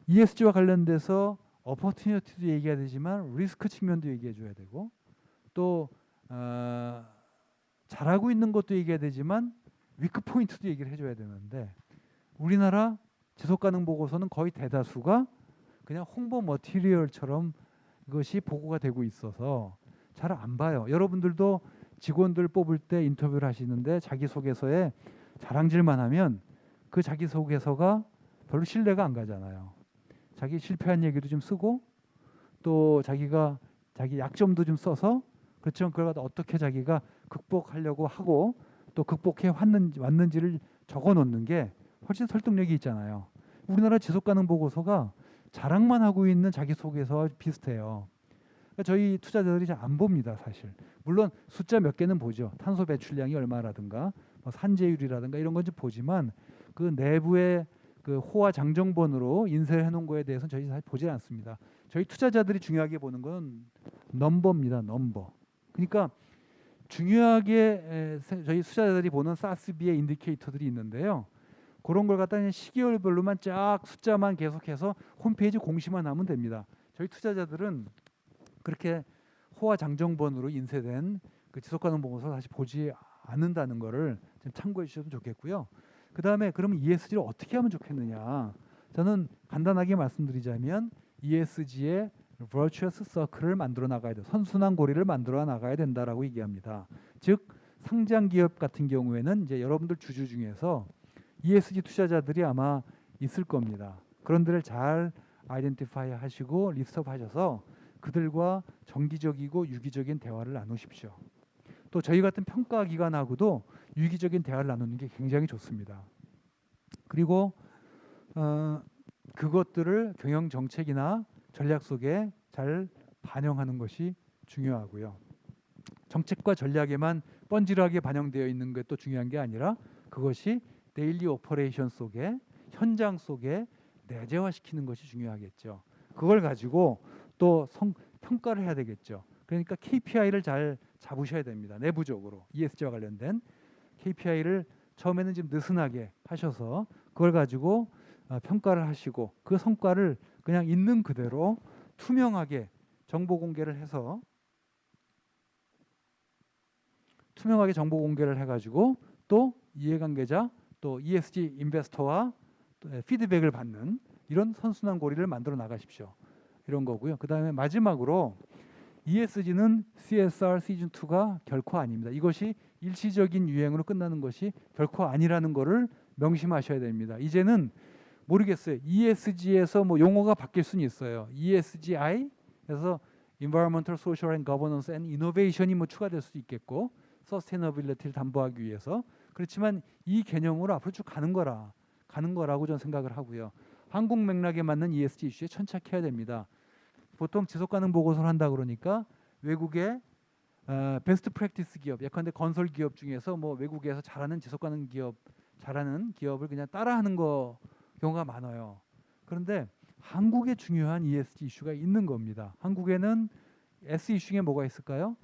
ESG와 관련돼서 어퍼튜니티도 얘기해야 되지만 리스크 측면도 얘기해 줘야 되고 또 잘하고 있는 것도 얘기해야 되지만 위크 포인트도 얘기를 해줘야 되는데 우리나라 지속 가능 보고서는 거의 대다수가 그냥 홍보 머티리얼처럼 이것이 보고가 되고 있어서 잘 안 봐요. 여러분들도 직원들 뽑을 때 인터뷰를 하시는데 자기소개서에 자랑질만 하면 그 자기소개서가 별로 신뢰가 안 가잖아요. 자기 실패한 얘기도 좀 쓰고 또 자기가 자기 약점도 좀 써서 그렇지만 그걸 갖다 어떻게 자기가 극복하려고 하고 또 극복해 왔는지를 적어 놓는 게 훨씬 설득력이 있잖아요. 우리나라 지속가능 보고서가 자랑만 하고 있는 자기소개서와 비슷해요. 그러니까 저희 투자자들이 잘 안 봅니다, 사실. 물론 숫자 몇 개는 보죠. 탄소 배출량이 얼마라든가 뭐 산재율이라든가 이런 건 좀 보지만 그 내부의 그 호화 장정본으로 인쇄해 놓은 거에 대해서는 저희 사실 보지 않습니다. 저희 투자자들이 중요하게 보는 건 넘버입니다. 넘버. 그러니까 중요하게 저희 투자자들이 보는 사스비의 인디케이터들이 있는데요. 그런 걸 갖다 그냥 시기열별로만 쫙 숫자만 계속해서 홈페이지 공시만 하면 됩니다. 저희 투자자들은 그렇게 호화 장정본으로 인쇄된 그 지속가능 보고서 다시 보지 않는다는 거를 좀 참고해 주셔도 좋겠고요. 그 다음에 그러면 ESG를 어떻게 하면 좋겠느냐? 저는 간단하게 말씀드리자면 ESG의 virtuous circle을 만들어 나가야 돼. 선순환 고리를 만들어 나가야 된다라고 얘기합니다. 즉 상장 기업 같은 경우에는 이제 여러분들 주주 중에서 ESG 투자자들이 아마 있을 겁니다. 그런 데를 잘 아이덴티파이 하시고 리스트업 하셔서 그들과 정기적이고 유기적인 대화를 나누십시오. 또 저희 같은 평가 기관하고도 유기적인 대화를 나누는 게 굉장히 좋습니다. 그리고 그것들을 경영 정책이나 전략 속에 잘 반영하는 것이 중요하고요. 정책과 전략에만 뻔질하게 반영되어 있는 게 또 중요한 게 아니라 그것이 데일리 오퍼레이션 속에 현장 속에 내재화시키는 것이 중요하겠죠. 그걸 가지고 또 평가를 해야 되겠죠. 그러니까 KPI를 잘 잡으셔야 됩니다. 내부적으로 ESG와 관련된 KPI를 처음에는 좀 느슨하게 하셔서 그걸 가지고 평가를 하시고 그 성과를 그냥 있는 그대로 투명하게 정보 공개를 해서 투명하게 정보 공개를 해가지고 또 이해관계자 또 ESG 인베스터와 또 피드백을 받는 이런 선순환 고리를 만들어 나가십시오. 이런 거고요. 그 다음에 마지막으로 ESG는 CSR 시즌2가 결코 아닙니다. 이것이 일시적인 유행으로 끝나는 것이 결코 아니라는 것을 명심하셔야 됩니다. 이제는 모르겠어요. ESG에서 뭐 용어가 바뀔 수는 있어요. ESGI에서 Environmental, Social and Governance and Innovation이 뭐 추가될 수도 있겠고 Sustainability를 담보하기 위해서 그렇지만 이 개념으로 앞으로 쭉 가는 거라고 저는 생각을 하고요. 한국 맥락에 맞는 ESG 이슈에 천착해야 됩니다. 보통 지속가능 보고서를 한다 그러니까 외국의 베스트 프랙티스 기업, 예컨대 건설 기업 중에서 뭐 외국에서 잘하는 지속가능 기업, 잘하는 기업을 그냥 따라하는 경우가 많아요. 그런데 한국에 중요한 ESG 이슈가 있는 겁니다. 한국에는 S 이슈 중에 뭐가 있을까요?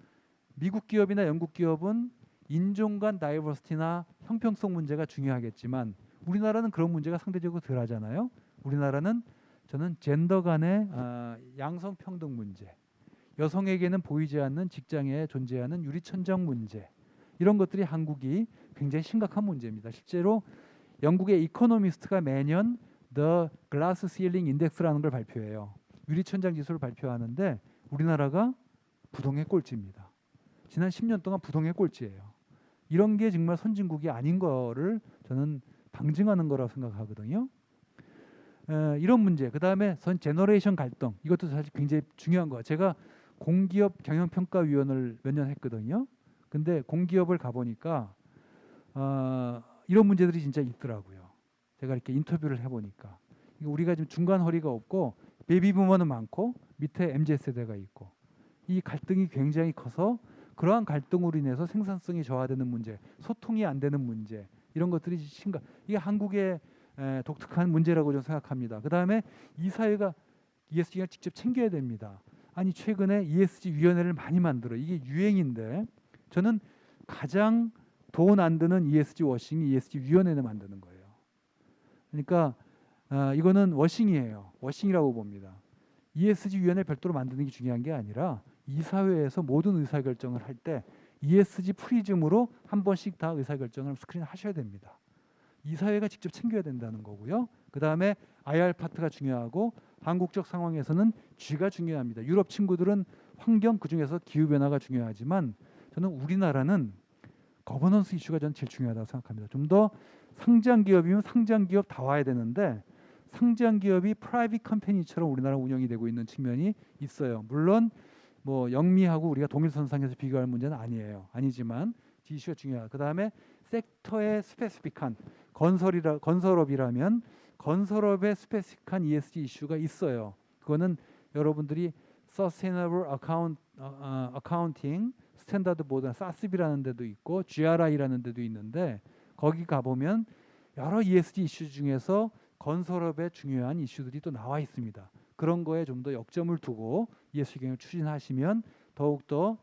미국 기업이나 영국 기업은 인종 간 다이버시티나 형평성 문제가 중요하겠지만 우리나라는 그런 문제가 상대적으로 덜 하잖아요. 우리나라는 저는 젠더 간의 양성평등 문제, 여성에게는 보이지 않는 직장에 존재하는 유리천장 문제 이런 것들이 한국이 굉장히 심각한 문제입니다. 실제로 영국의 이코노미스트가 매년 The Glass Ceiling Index라는 걸 발표해요. 유리천장 지수를 발표하는데 우리나라가 부동의 꼴찌입니다. 지난 10년 동안 부동의 꼴찌예요. 이런 게 정말 선진국이 아닌 거를 저는 방증하는 거라고 생각하거든요. 이런 문제, 그 다음에 제너레이션 갈등, 이것도 사실 굉장히 중요한 거예요. 제가 공기업 경영평가위원을 몇 년 했거든요. 근데 공기업을 가보니까 이런 문제들이 진짜 있더라고요. 제가 이렇게 인터뷰를 해보니까 우리가 지금 중간 허리가 없고 베이비부머는 많고 밑에 MZ세대가 있고 이 갈등이 굉장히 커서 그러한 갈등으로 인해서 생산성이 저하되는 문제, 소통이 안 되는 문제 이런 것들이 심각. 이게 한국의 독특한 문제라고 저는 생각합니다. 그 다음에 이 사회가 ESG를 직접 챙겨야 됩니다. 아니 최근에 ESG 위원회를 많이 만들어 이게 유행인데 저는 가장 돈 안 드는 ESG 워싱이 ESG 위원회를 만드는 거예요. 그러니까 이거는 워싱이에요. 워싱이라고 봅니다. ESG 위원회 별도로 만드는 게 중요한 게 아니라 이 사회에서 모든 의사결정을 할 때 ESG 프리즘으로 한 번씩 다 의사결정을 스크린하셔야 됩니다. 이 사회가 직접 챙겨야 된다는 거고요. 그 다음에 IR 파트가 중요하고 한국적 상황에서는 G가 중요합니다. 유럽 친구들은 환경 그중에서 기후변화가 중요하지만 저는 우리나라는 거버넌스 이슈가 저는 제일 중요하다고 생각합니다. 좀 더 상장 기업이면 상장 기업 다 와야 되는데 상장 기업이 프라이빗 컴퍼니처럼 우리나라 운영이 되고 있는 측면이 있어요. 물론 뭐 영미하고 우리가 동일선상에서 비교할 문제는 아니에요. 아니지만 이슈가 중요하다. 그 다음에 섹터의 스페시픽한 건설업이라면 건설업의 스페시픽한 ESG 이슈가 있어요. 그거는 여러분들이 Sustainable Accounting 스탠다드 보드 SASB라는 데도 있고 GRI라는 데도 있는데 거기 가보면 여러 ESG 이슈 중에서 건설업의 중요한 이슈들이 또 나와 있습니다. 그런 거에 좀 더 역점을 두고 ESG 경영을 추진하시면 더욱더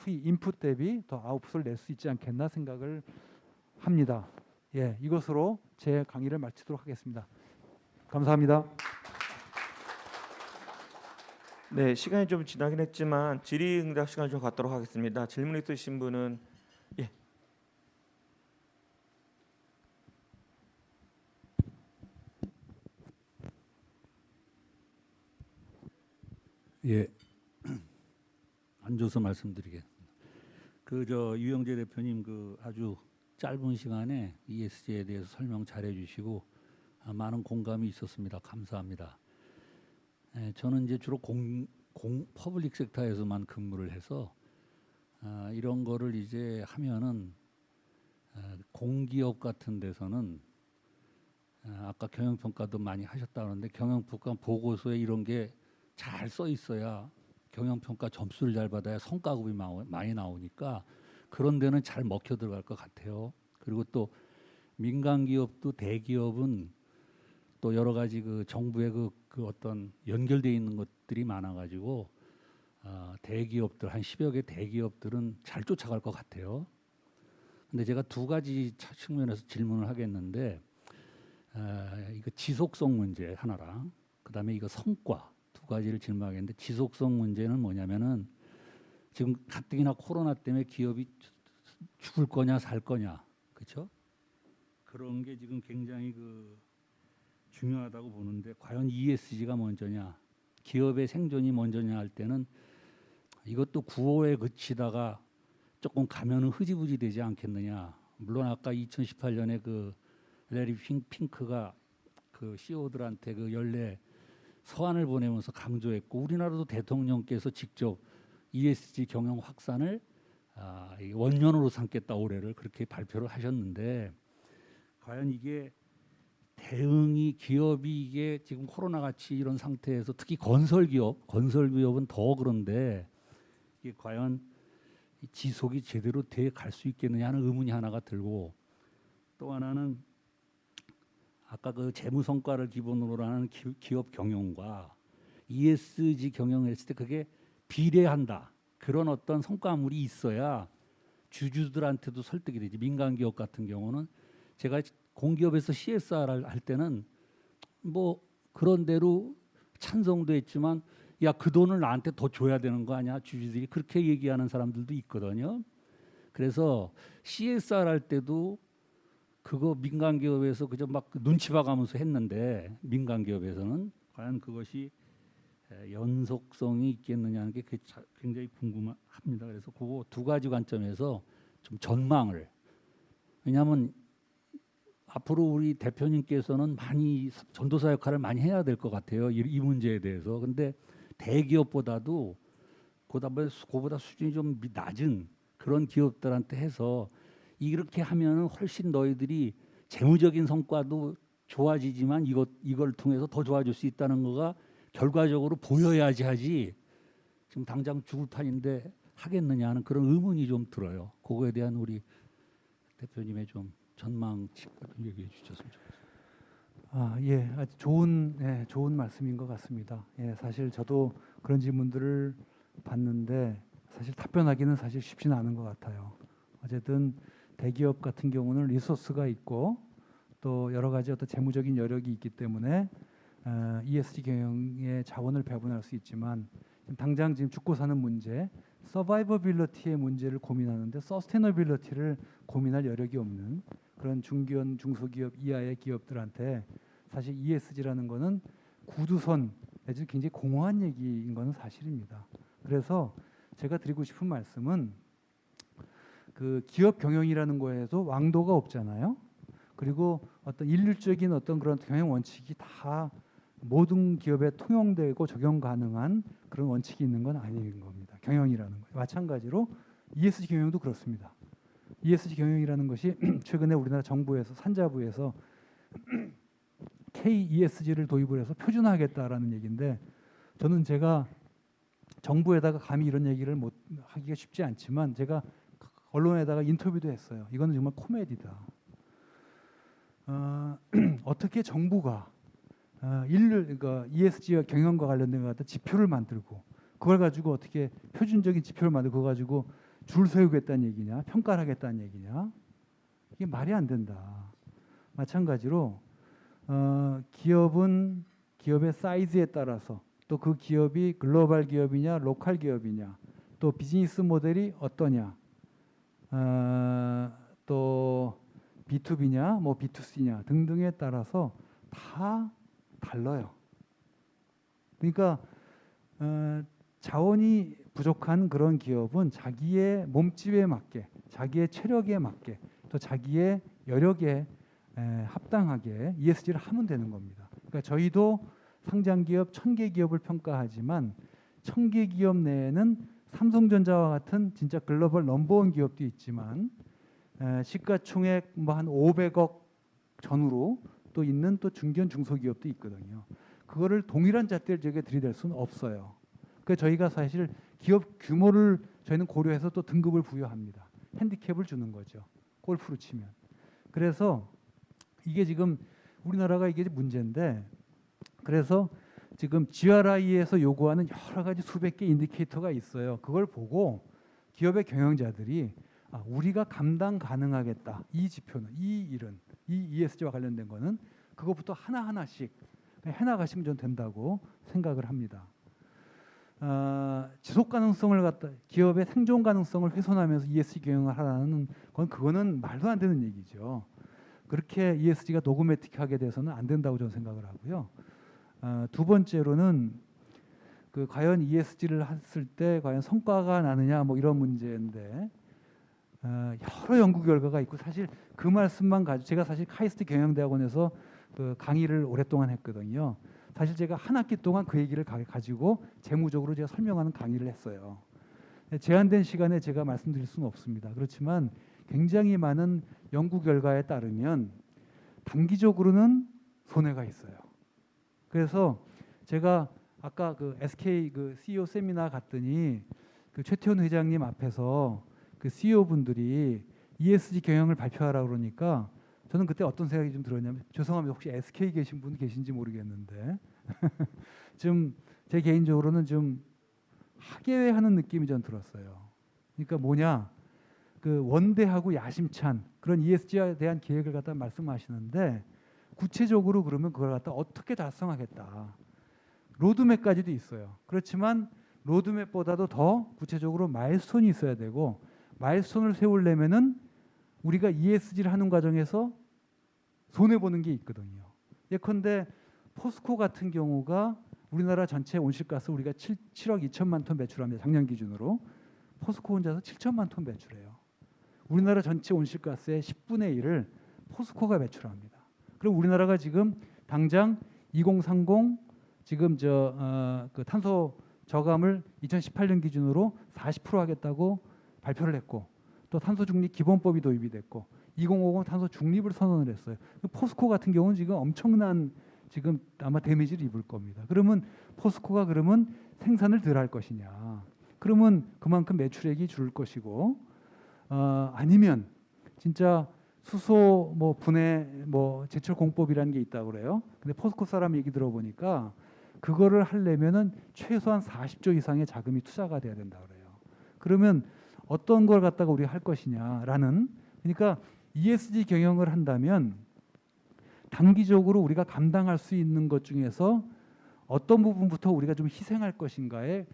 인풋 대비 더 아웃풋을 낼 수 있지 않겠나 생각을 합니다. 예, 이것으로 제 강의를 마치도록 하겠습니다. 감사합니다. 네, 시간이 좀 지나긴 했지만 질의응답 시간 좀 갖도록 하겠습니다. 질문 있으신 분은 예. 예, 앉아서 말씀드리겠습니다. 유영재 대표님 아주 짧은 시간에 ESG에 대해서 설명 잘해주시고 많은 공감이 있었습니다. 감사합니다. 저는 이제 주로 퍼블릭 섹터에서만 근무를 해서 이런 거를 이제 하면은 공기업 같은 데서는 아까 경영평가도 많이 하셨다는데 경영평가 보고서에 이런 게 잘 써 있어야 경영평가 점수를 잘 받아야 성과급이 많이 나오니까 그런 데는 잘 먹혀 들어갈 것 같아요. 그리고 또 민간 기업도 대기업은 또 여러 가지 정부의 어떤 연결돼 있는 것들이 많아가지고 대기업들 한 10여 개 대기업들은 잘 쫓아갈 것 같아요. 근데 제가 두 가지 측면에서 질문을 하겠는데 이거 지속성 문제 하나랑 그다음에 이거 성과 두 가지를 질문하겠는데 지속성 문제는 뭐냐면은 지금 가뜩이나 코로나 때문에 기업이 죽을 거냐 살 거냐 그렇죠? 그런 게 지금 굉장히 중요하다고 보는데 과연 ESG가 먼저냐 기업의 생존이 먼저냐 할 때는 이것도 9호에 그치다가 조금 가면은 흐지부지 되지 않겠느냐. 물론 아까 2018년에 레리 핑크가 CEO들한테 연례 서한을 보내면서 강조했고 우리나라도 대통령께서 직접 ESG 경영 확산을 원년으로 삼겠다 올해를 그렇게 발표를 하셨는데 과연 이게 대응이 기업이 이게 지금 코로나 같이 이런 상태에서 특히 건설기업은 더 그런데 이게 과연 지속이 제대로 돼 갈 수 있겠느냐 하는 의문이 하나가 들고 또 하나는 아까 재무 성과를 기본으로 하는 기업 경영과 ESG 경영을 했을 때 그게 비례한다. 그런 어떤 성과물이 있어야 주주들한테도 설득이 되지. 민간 기업 같은 경우는 제가 공기업에서 CSR 할 때는 뭐 그런 대로 찬성도 했지만 야, 그 돈을 나한테 더 줘야 되는 거 아니야? 주주들이 그렇게 얘기하는 사람들도 있거든요. 그래서 CSR 할 때도 그거 민간 기업에서 그저 막 눈치 봐가면서 했는데 민간 기업에서는 과연 그것이 연속성이 있겠느냐는 게 굉장히 궁금합니다. 그래서 그거 두 가지 관점에서 좀 전망을 왜냐하면 앞으로 우리 대표님께서는 많이 전도사 역할을 많이 해야 될 것 같아요. 이 문제에 대해서. 근데 대기업보다도 그보다 수준이 좀 낮은 그런 기업들한테 해서 이렇게 하면 훨씬 너희들이 재무적인 성과도 좋아지지만 이걸 통해서 더 좋아질 수 있다는 거가 결과적으로 보여야지 하지. 지금 당장 죽을 판인데 하겠느냐 하는 그런 의문이 좀 들어요. 그거에 대한 우리 대표님의 좀 전망치가 좀 얘기해 주셨으면 좋겠습니다. 예, 아주 좋은 말씀인 것 같습니다. 예, 사실 저도 그런 질문들을 받는데 사실 답변하기는 사실 쉽지는 않은 것 같아요. 어쨌든 대기업 같은 경우는 리소스가 있고 또 여러 가지 어떤 재무적인 여력이 있기 때문에 ESG 경영에 자원을 배분할 수 있지만 당장 지금 죽고 사는 문제, 서바이버빌리티의 문제를 고민하는데 서스테너빌리티를 고민할 여력이 없는 그런 중견 중소기업 이하의 기업들한테 사실 ESG라는 거는 구두선 내지 굉장히 공허한 얘기인 거는 사실입니다. 그래서 제가 드리고 싶은 말씀은 그 기업 경영이라는 거에도 왕도가 없잖아요. 그리고 어떤 일률적인 어떤 그런 경영 원칙이 다 모든 기업에 통용되고 적용 가능한 그런 원칙이 있는 건 아닌 겁니다. 경영이라는 거. 마찬가지로 ESG 경영도 그렇습니다. ESG 경영이라는 것이 최근에 우리나라 정부에서 산자부에서 KESG를 도입을 해서 표준화하겠다라는 얘기인데 저는 제가 정부에다가 감히 이런 얘기를 못 하기가 쉽지 않지만 제가 언론에다가 인터뷰도 했어요. 이거는 정말 코미디다. 어떻게 정부가 그러니까 ESG와 경영과 관련된 것 같은 지표를 만들고 그걸 가지고 어떻게 표준적인 지표를 만들고 그거 가지고 줄 세우겠다는 얘기냐, 평가를 하겠다는 얘기냐, 이게 말이 안 된다. 마찬가지로 기업은 기업의 사이즈에 따라서 또 그 기업이 글로벌 기업이냐, 로컬 기업이냐, 또 비즈니스 모델이 어떠냐, 또 B2B냐, 뭐 B2C냐 등등에 따라서 다 달라요. 그러니까 자원이 부족한 그런 기업은 자기의 몸집에 맞게, 자기의 체력에 맞게, 또 자기의 여력에 합당하게 ESG를 하면 되는 겁니다. 그러니까 저희도 상장기업 1000개 기업을 평가하지만 1000개 기업 내에는 삼성전자와 같은 진짜 글로벌 넘버원 기업도 있지만 시가총액 뭐 한 500억 전후로 또 있는 또 중견 중소기업도 있거든요. 그거를 동일한 잣대를 저에게 들이댈 수는 없어요. 그래서 저희가 사실 기업 규모를 저희는 고려해서 또 등급을 부여합니다. 핸디캡을 주는 거죠. 골프로 치면. 그래서 이게 지금 우리나라가 이게 문제인데 그래서 지금 GRI에서 요구하는 여러 가지 수백 개 인디케이터가 있어요. 그걸 보고 기업의 경영자들이 우리가 감당 가능하겠다. 이 지표는, 이 일은, 이 ESG와 관련된 거는 그것부터 하나하나씩 해나가시면 좀 된다고 생각을 합니다. 지속 가능성을 갖다 기업의 생존 가능성을 훼손하면서 ESG 경영을 하라는 그거는 말도 안 되는 얘기죠. 그렇게 ESG가 도그매틱하게 돼서는 안 된다고 저는 생각을 하고요. 두 번째로는 그 과연 ESG를 했을 때 과연 성과가 나느냐 뭐 이런 문제인데 여러 연구 결과가 있고 사실 그 말씀만 가지고 제가 사실 카이스트 경영대학원에서 그 강의를 오랫동안 했거든요. 사실 제가 한 학기 동안 그 얘기를 가지고 재무적으로 제가 설명하는 강의를 했어요. 제한된 시간에 제가 말씀드릴 수는 없습니다. 그렇지만 굉장히 많은 연구 결과에 따르면 단기적으로는 손해가 있어요. 그래서 제가 아까 그 SK 그 CEO 세미나 갔더니 그 최태원 회장님 앞에서 그 CEO 분들이 ESG 경영을 발표하라 그러니까 저는 그때 어떤 생각이 좀 들었냐면 죄송합니다. 혹시 SK 계신 분 계신지 모르겠는데 좀 제 개인적으로는 좀 학예회하는 느낌이 좀 들었어요. 그러니까 뭐냐 그 원대하고 야심찬 그런 ESG에 대한 계획을 갖다 말씀하시는데 구체적으로 그러면 그걸 갖다 어떻게 달성하겠다. 로드맵까지도 있어요. 그렇지만 로드맵보다도 더 구체적으로 마일스톤이 있어야 되고 마일스톤을 세우려면은 우리가 ESG를 하는 과정에서 손해 보는 게 있거든요. 예컨대 포스코 같은 경우가 우리나라 전체 온실가스 우리가 7억 2천만 톤 배출합니다. 작년 기준으로 포스코 혼자서 7천만 톤 배출해요. 우리나라 전체 온실가스의 10분의 1을 포스코가 배출합니다. 그럼 우리나라가 지금 당장 2030 지금 그 탄소 저감을 2018년 기준으로 40% 하겠다고 발표를 했고 또 탄소 중립 기본법이 도입이 됐고 2050 탄소 중립을 선언을 했어요. 포스코 같은 경우는 지금 엄청난 지금 아마 데미지를 입을 겁니다. 그러면 포스코가 그러면 생산을 덜 할 것이냐? 그러면 그만큼 매출액이 줄 것이고 아니면 진짜 수소 뭐 분해 뭐 제철 공법이라는 게 있다고 그래요. 근데 포스코 사람 얘기 들어보니까 그거를 하려면은 최소한 40조 이상의 자금이 투자가 돼야 된다 그래요. 그러면 어떤 걸 갖다가 우리가 할 것이냐라는, 그러니까 ESG 경영을 한다면 단기적으로 우리가 감당할 수 있는 것 중에서 어떤 부분부터 우리가 좀 희생할 것인가에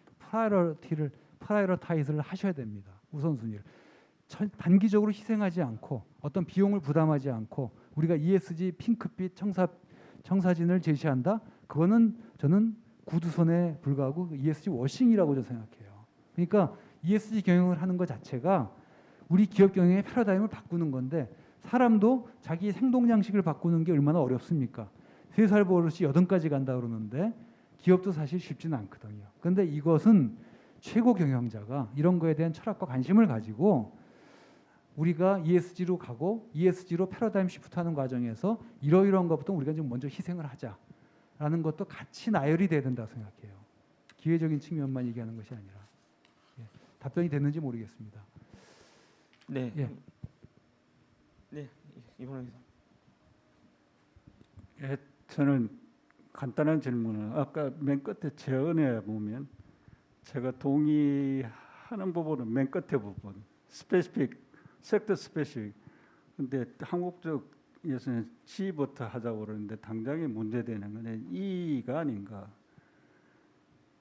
프라이어타이즈를 하셔야 됩니다. 우선순위를. 단기적으로 희생하지 않고 어떤 비용을 부담하지 않고 우리가 ESG 핑크빛 청사진을 제시한다. 그거는 저는 구두선에 불과하고 ESG 워싱이라고 저는 생각해요. 그러니까 ESG 경영을 하는 것 자체가 우리 기업 경영의 패러다임을 바꾸는 건데, 사람도 자기 행동 양식을 바꾸는 게 얼마나 어렵습니까? 3살 버릇이 8까지 간다 그러는데 기업도 사실 쉽지는 않거든요. 그런데 이것은 최고 경영자가 이런 거에 대한 철학과 관심을 가지고 우리가 ESG로 가고 ESG로 패러다임 시프트하는 과정에서 이러이러한 것부터 우리가 좀 먼저 희생을 하자라는 것도 같이 나열이 돼야 된다고 생각해요. 기회적인 측면만 얘기하는 것이 아니라. 예. 답변이 됐는지 모르겠습니다. 네. 예. 네. 이번에 예, 저는 간단한 질문을 아까 맨 끝에 제언에 보면 제가 동의하는 부분은 맨 끝에 부분 스페시픽, 섹터 스페시픽. 근데 한국 쪽에서는 G부터 하자고 그러는데 당장에 문제되는 거는 E가 아닌가.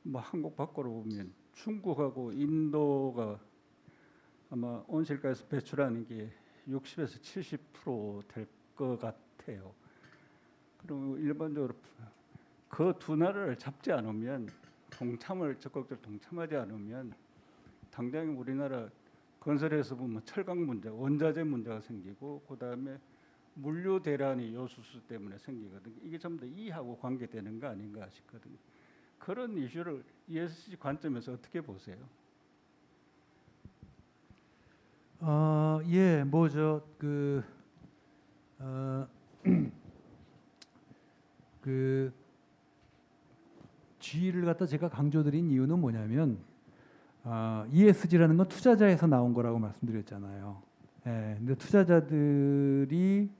뭐 한국 밖으로 보면 중국하고 인도가 아마 온실가스 배출하는 게 60에서 70%될 것 같아요. 그리고 일반적으로 그 두 나라를 잡지 않으면 적극적으로 동참하지 않으면 당장에 우리나라 건설에서 보면 철강 문제, 원자재 문제가 생기고 그다음에 물류 대란이 요수수 때문에 생기거든요. 이게 전부 다 이하고 관계되는 거 아닌가 싶거든요. 그런 이슈를 ESG 관점에서 어떻게 보세요? 예, 그 G를 갖다 제가 강조드린 이유는 뭐냐면 ESG라는 건 투자자에서 나온 거라고 말씀드렸잖아요. 예, 근데 투자자들이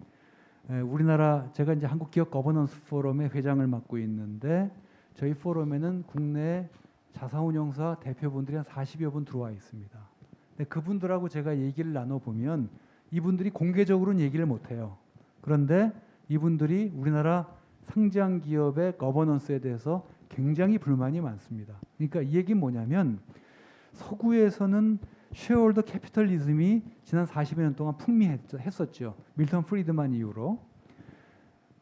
우리나라, 제가 이제 한국기업 거버넌스 포럼의 회장을 맡고 있는데 저희 포럼에는 국내 자사운용사 대표분들이 한 40여 분 들어와 있습니다. 근데 그분들하고 제가 얘기를 나눠보면 이분들이 공개적으로는 얘기를 못해요. 그런데 이분들이 우리나라 상장 기업의 거버넌스에 대해서 굉장히 불만이 많습니다. 그러니까 이 얘기는 뭐냐면 서구에서는 쉐어홀더 캐피털리즘이 지난 40여 년 동안 풍미했었죠. 밀턴 프리드만 이후로.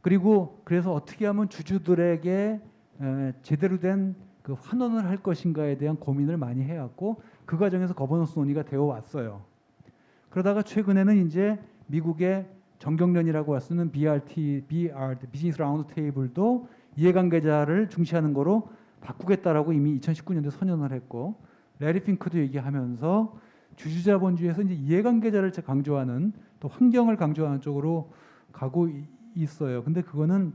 그리고 그래서 어떻게 하면 주주들에게 제대로 된 그 환원을 할 것인가에 대한 고민을 많이 해왔고 그 과정에서 거버넌스 논의가 되어 왔어요. 그러다가 최근에는 이제 미국의 정경련이라고 할 수 있는 BRT 비즈니스 라운드 테이블도 이해관계자를 중시하는 거로 바꾸겠다라고 이미 2019년도에 선언을 했고, 레리 핑크도 얘기하면서 주주자본주의에서 이제 이해관계자를 강조하는, 또 환경을 강조하는 쪽으로 가고 있어요. 근데 그거는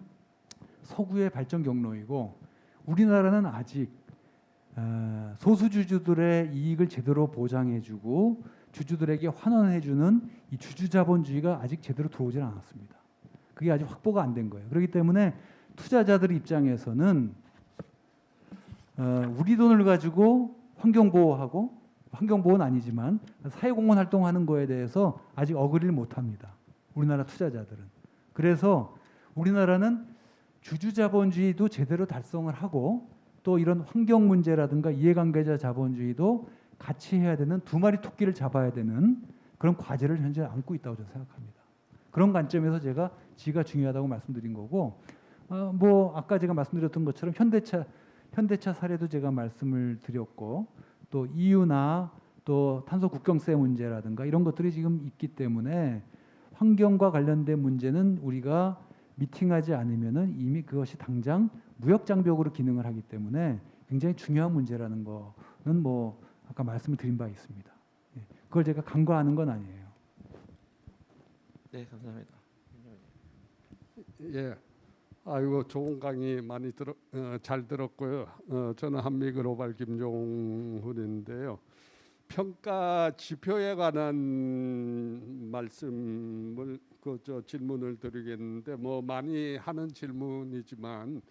서구의 발전 경로이고 우리나라는 아직 소수주주들의 이익을 제대로 보장해주고 주주들에게 환원해주는 이 주주자본주의가 아직 제대로 들어오질 않았습니다. 그게 아직 확보가 안 된 거예요. 그렇기 때문에 투자자들 입장에서는 우리 돈을 가지고 환경보호하고, 환경보호는 아니지만 사회공헌 활동하는 거에 대해서 아직 어그리를 못합니다. 우리나라 투자자들은. 그래서 우리나라는 주주자본주의도 제대로 달성을 하고 또 이런 환경 문제라든가 이해관계자 자본주의도 같이 해야 되는, 두 마리 토끼를 잡아야 되는 그런 과제를 현재 안고 있다고 저는 생각합니다. 그런 관점에서 제가 G가 중요하다고 말씀드린 거고, 뭐 아까 제가 말씀드렸던 것처럼 현대차 사례도 제가 말씀을 드렸고, 또 EU나 또 탄소 국경세 문제라든가 이런 것들이 지금 있기 때문에 환경과 관련된 문제는 우리가 미팅하지 않으면은 이미 그것이 당장 무역 장벽으로 기능을 하기 때문에 굉장히 중요한 문제라는 거는 뭐 아까 말씀을 드린 바 있습니다. 예, 그걸 제가 간과하는 건 아니에요. 네, 감사합니다. 예, 아이고 좋은 강의 많이 잘 들었고요. 저는 한미글로벌 김종훈인데요. 평가 지표에 관한 말씀을 질문을 드리겠는데 뭐 많이 하는 질문이지만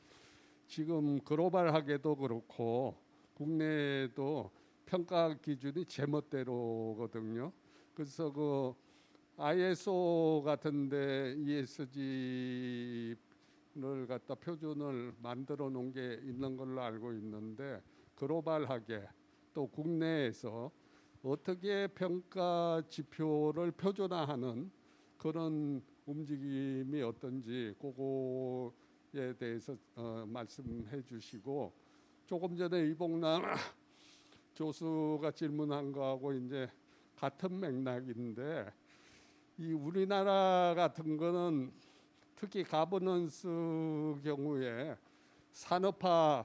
지금 글로벌하게도 그렇고 국내에도 평가 기준이 제멋대로거든요. 그래서 그 ISO 같은데 ESG를 갖다 표준을 만들어 놓은 게 있는 걸로 알고 있는데 글로벌하게 또 국내에서 어떻게 평가 지표를 표준화하는 그런 움직임이 어떤지 그거에 대해서 말씀해 주시고 조금 전에 이봉남 교수가 질문한 거하고 이제 같은 맥락인데 이 우리나라 같은 거는 특히 가버넌스 경우에 산업화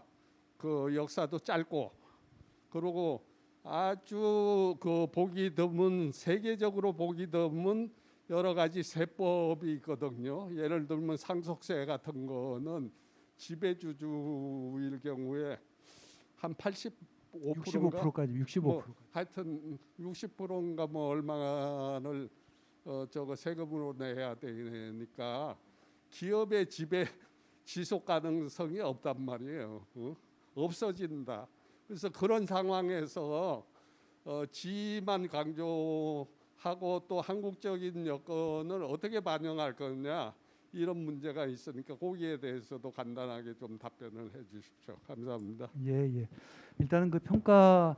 그 역사도 짧고 그리고 아주 그 보기 드문 세계적으로 보기 드문 여러 가지 세법이 있거든요. 예를 들면 상속세 같은 거는 지배주주일 경우에 한 85%인가 65%까지 65%. 뭐 하여튼 60%인가 뭐 얼마를 저거 세금으로 내야 되니까 기업의 지배 지속 가능성이 없단 말이에요. 없어진다. 그래서 그런 상황에서 지위만 강조하고 또 한국적인 여건을 어떻게 반영할 거냐 이런 문제가 있으니까 거기에 대해서도 간단하게 좀 답변을 해주십시오. 감사합니다. 예. 일단은 그 평가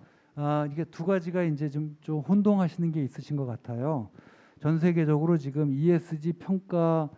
이게 두 가지가 이제 좀 혼동하시는 게 있으신 것 같아요. 전 세계적으로 지금 ESG 평가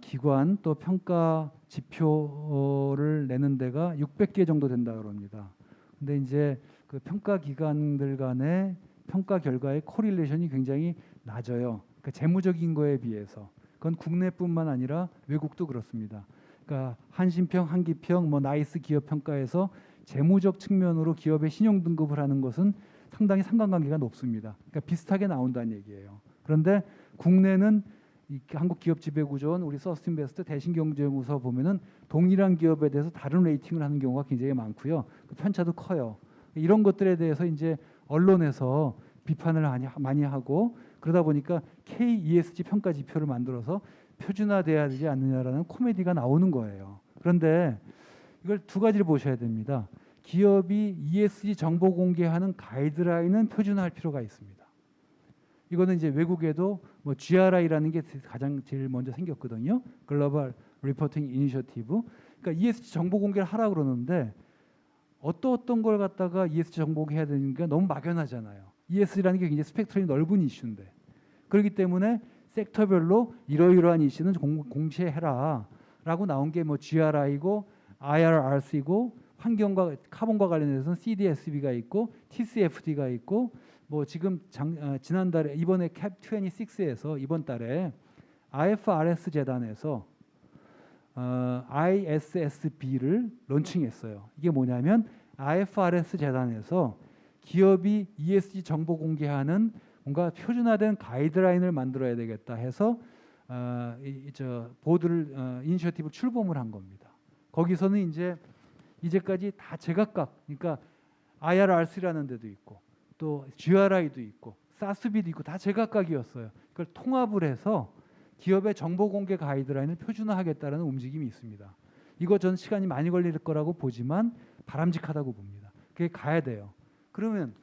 기관 또 평가 지표를 내는 데가 600개 정도 된다 그럽니다. 근데 이제 그 평가 기관들 간의 평가 결과의 코릴레이션이 굉장히 낮아요. 그러니까 재무적인 거에 비해서. 그건 국내뿐만 아니라 외국도 그렇습니다. 그러니까 한신평, 한기평, 뭐 나이스 기업 평가에서 재무적 측면으로 기업의 신용 등급을 하는 것은 상당히 상관관계가 높습니다. 그러니까 비슷하게 나온다는 얘기예요. 그런데 국내는 이 한국기업지배구조원, 우리 서스틴베스트, 대신경제연구소 보면은 동일한 기업에 대해서 다른 레이팅을 하는 경우가 굉장히 많고요. 그 편차도 커요. 이런 것들에 대해서 이제 언론에서 비판을 많이 하고 그러다 보니까 KESG 평가 지표를 만들어서 표준화돼야 되지 않느냐라는 코미디가 나오는 거예요. 그런데 이걸 두 가지를 보셔야 됩니다. 기업이 ESG 정보 공개하는 가이드라인은 표준화할 필요가 있습니다. 이거는 이제 외국에도 뭐 GRI라는 게 가장 제일 먼저 생겼거든요. 글로벌 리포팅 이니셔티브. 그러니까 ESG 정보 공개를 하라 그러는데 어떤 걸 갖다가 ESG 정보 공개해야 되는 게 너무 막연하잖아요. ESG라는 게 굉장히 스펙트럼이 넓은 이슈인데 그렇기 때문에 섹터별로 이러이러한 이슈는 공시해라라고 나온 게 뭐 GRI고 IRRC고 환경과 카본과 관련해서는 CDSB가 있고 TCFD가 있고 뭐 지금 지난달에 이번에 캡26에서 이번 달에 IFRS 재단에서 ISSB를 론칭했어요. 이게 뭐냐면 IFRS 재단에서 기업이 ESG 정보 공개하는 뭔가 표준화된 가이드라인을 만들어야 되겠다 해서 보드를 이니셔티브 출범을 한 겁니다. 거기서는 이제까지 다 제각각 그러니까 IRRC라는 데도 있고 또 GRI도 있고 사스비도 있고 다 제각각이었어요. 그걸 통합을 해서 기업의 정보 공개 가이드라인을 표준화하겠다는 움직임이 있습니다. 이거 전 시간이 많이 걸릴 거라고 보지만 바람직하다고 봅니다. 그게 가야 돼요. 그러면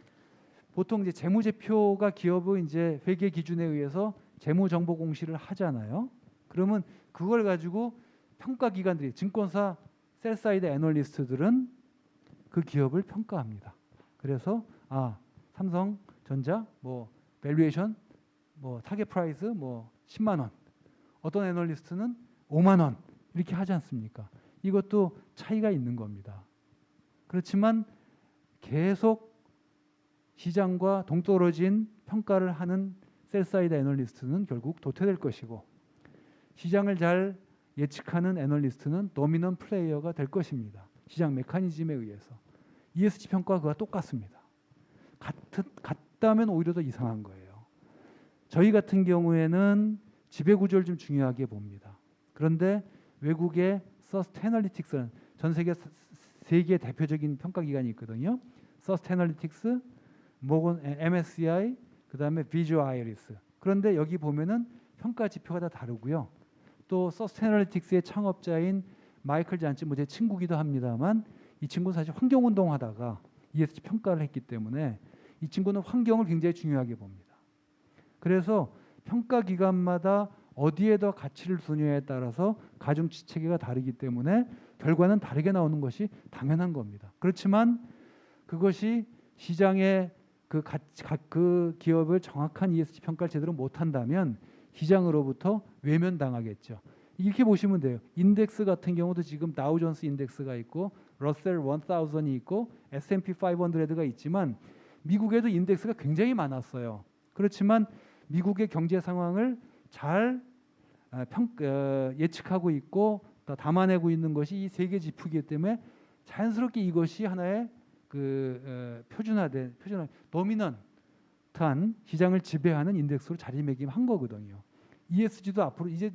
보통 이제 재무제표가 기업의 이제 회계 기준에 의해서 재무 정보 공시를 하잖아요. 그러면 그걸 가지고 평가 기관들이 증권사 셀사이드 애널리스트들은 그 기업을 평가합니다. 그래서 삼성전자 뭐 밸류에이션 뭐 타겟 프라이스 뭐 10만 원. 어떤 애널리스트는 5만 원 이렇게 하지 않습니까? 이것도 차이가 있는 겁니다. 그렇지만 계속 시장과 동떨어진 평가를 하는 셀사이드 애널리스트는 결국 도태될 것이고 시장을 잘 예측하는 애널리스트는 도미넌 플레이어가 될 것입니다. 시장 메커니즘에 의해서. ESG 평가가 그와 똑같습니다. 같다면 오히려 더 이상한 거예요. 저희 같은 경우에는 지배구조를 좀 중요하게 봅니다. 그런데 외국의 서스테널리틱스 전 세계 세 개 대표적인 평가 기관이 있거든요. 서스테널리틱스, 모건 MSCI, 그다음에 비주얼 아이리스. 그런데 여기 보면은 평가 지표가 다 다르고요. 또 서스테널리틱스의 창업자인 마이클 잔츠 뭐 제 친구기도 합니다만 이 친구는 사실 환경운동 하다가 ESG 평가를 했기 때문에 이 친구는 환경을 굉장히 중요하게 봅니다. 그래서 평가 기관마다 어디에 더 가치를 두느냐에 따라서 가중치 체계가 다르기 때문에 결과는 다르게 나오는 것이 당연한 겁니다. 그렇지만 그것이 시장의 그 기업을 정확한 ESG 평가를 제대로 못한다면 시장으로부터 외면당하겠죠. 이렇게 보시면 돼요. 인덱스 같은 경우도 지금 다우존스 인덱스가 있고 러셀 1000이 있고 S&P 500가 있지만 미국에도 인덱스가 굉장히 많았어요. 그렇지만 미국의 경제 상황을 잘 예측하고 있고 담아내고 있는 것이 이 세계 지표이기 때문에 자연스럽게 이것이 하나의 표준화된 도미넌트한 시장을 지배하는 인덱스로 자리매김한 거거든요. ESG도 앞으로 이제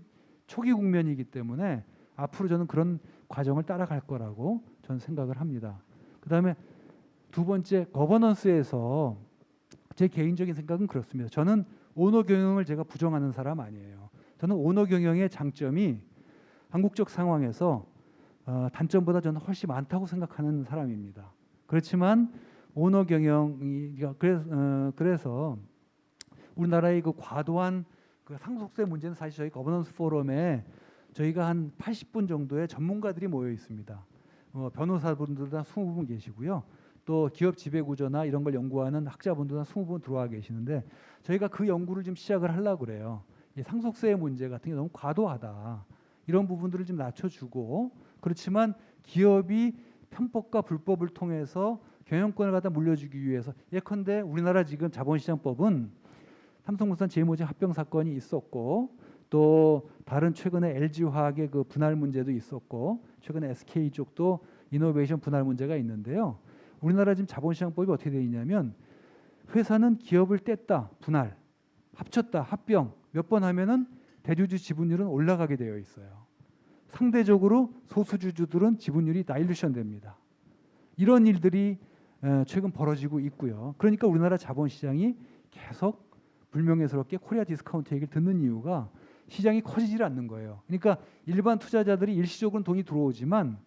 초기 국면이기 때문에 앞으로 저는 그런 과정을 따라갈 거라고 저는 생각을 합니다. 그다음에 두 번째 거버넌스에서 제 개인적인 생각은 그렇습니다. 저는 오너 경영을 제가 부정하는 사람 아니에요. 저는 오너 경영의 장점이 한국적 상황에서 단점보다 저는 훨씬 많다고 생각하는 사람입니다. 그렇지만 오너 경영이 그래서 우리나라의 그 과도한 그 상속세 문제는 사실 저희 거버넌스 포럼에 저희가 한 80분 정도의 전문가들이 모여 있습니다. 변호사분들도 한 20분 계시고요. 또 기업 지배 구조나 이런 걸 연구하는 학자분들도 한 20분 들어와 계시는데 저희가 그 연구를 좀 시작을 하려고 그래요. 이 상속세의 문제 같은 게 너무 과도하다. 이런 부분들을 좀 낮춰주고 그렇지만 기업이 편법과 불법을 통해서 경영권을 갖다 물려주기 위해서 예컨대 우리나라 지금 자본시장법은 삼성물산 제이모진 합병 사건이 있었고 또 다른 최근에 LG화학의 그 분할 문제도 있었고 최근에 SK 쪽도 이노베이션 분할 문제가 있는데요. 우리나라 지금 자본시장법이 어떻게 되어 있냐면 회사는 기업을 뗐다, 분할, 합쳤다, 합병 몇 번 하면은 대주주 지분율은 올라가게 되어 있어요. 상대적으로 소수주주들은 지분율이 다일루션 됩니다. 이런 일들이 최근 벌어지고 있고요. 그러니까 우리나라 자본시장이 계속 불명예스럽게 코리아 디스카운트 얘기를 듣는 이유가 시장이 커지질 않는 거예요. 그러니까 일반 투자자들이 일시적으로는 돈이 들어오지만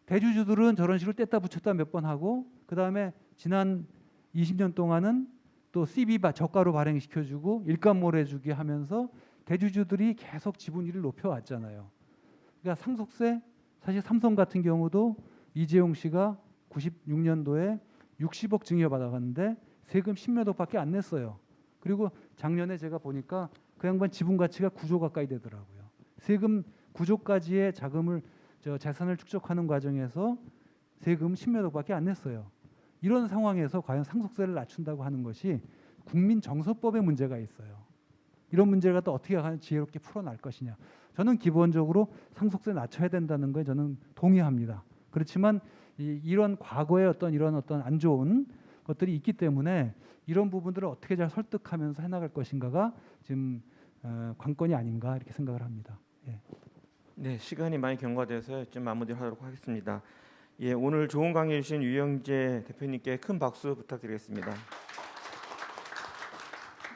대주주들은 저런 식으로 뗐다 붙였다 몇 번 하고 그다음에 지난 20년 동안은 또 CB 저가로 발행시켜주고 일감몰해주기 하면서 대주주들이 계속 지분율을 높여왔잖아요. 그러니까 상속세 사실 삼성 같은 경우도 이재용 씨가 96년도에 60억 증여받아갔는데 세금 10몇 억밖에 안 냈어요. 그리고 작년에 제가 보니까 그 양반 지분 가치가 9조 가까이 되더라고요. 세금 9조까지의 재산을 축적하는 과정에서 세금 10몇 억밖에 안 냈어요. 이런 상황에서 과연 상속세를 낮춘다고 하는 것이 국민정서법에 문제가 있어요. 이런 문제를 갖다 어떻게 지혜롭게 풀어날 것이냐. 저는 기본적으로 상속세 낮춰야 된다는 거에 저는 동의합니다. 그렇지만 이런 과거의 이런 안 좋은 것들이 있기 때문에 이런 부분들을 어떻게 잘 설득하면서 해나갈 것인가가 지금 관건이 아닌가 이렇게 생각을 합니다. 예. 네, 시간이 많이 경과돼서 좀 마무리하도록 하겠습니다. 예, 오늘 좋은 강의 주신 유영재 대표님께 큰 박수 부탁드리겠습니다.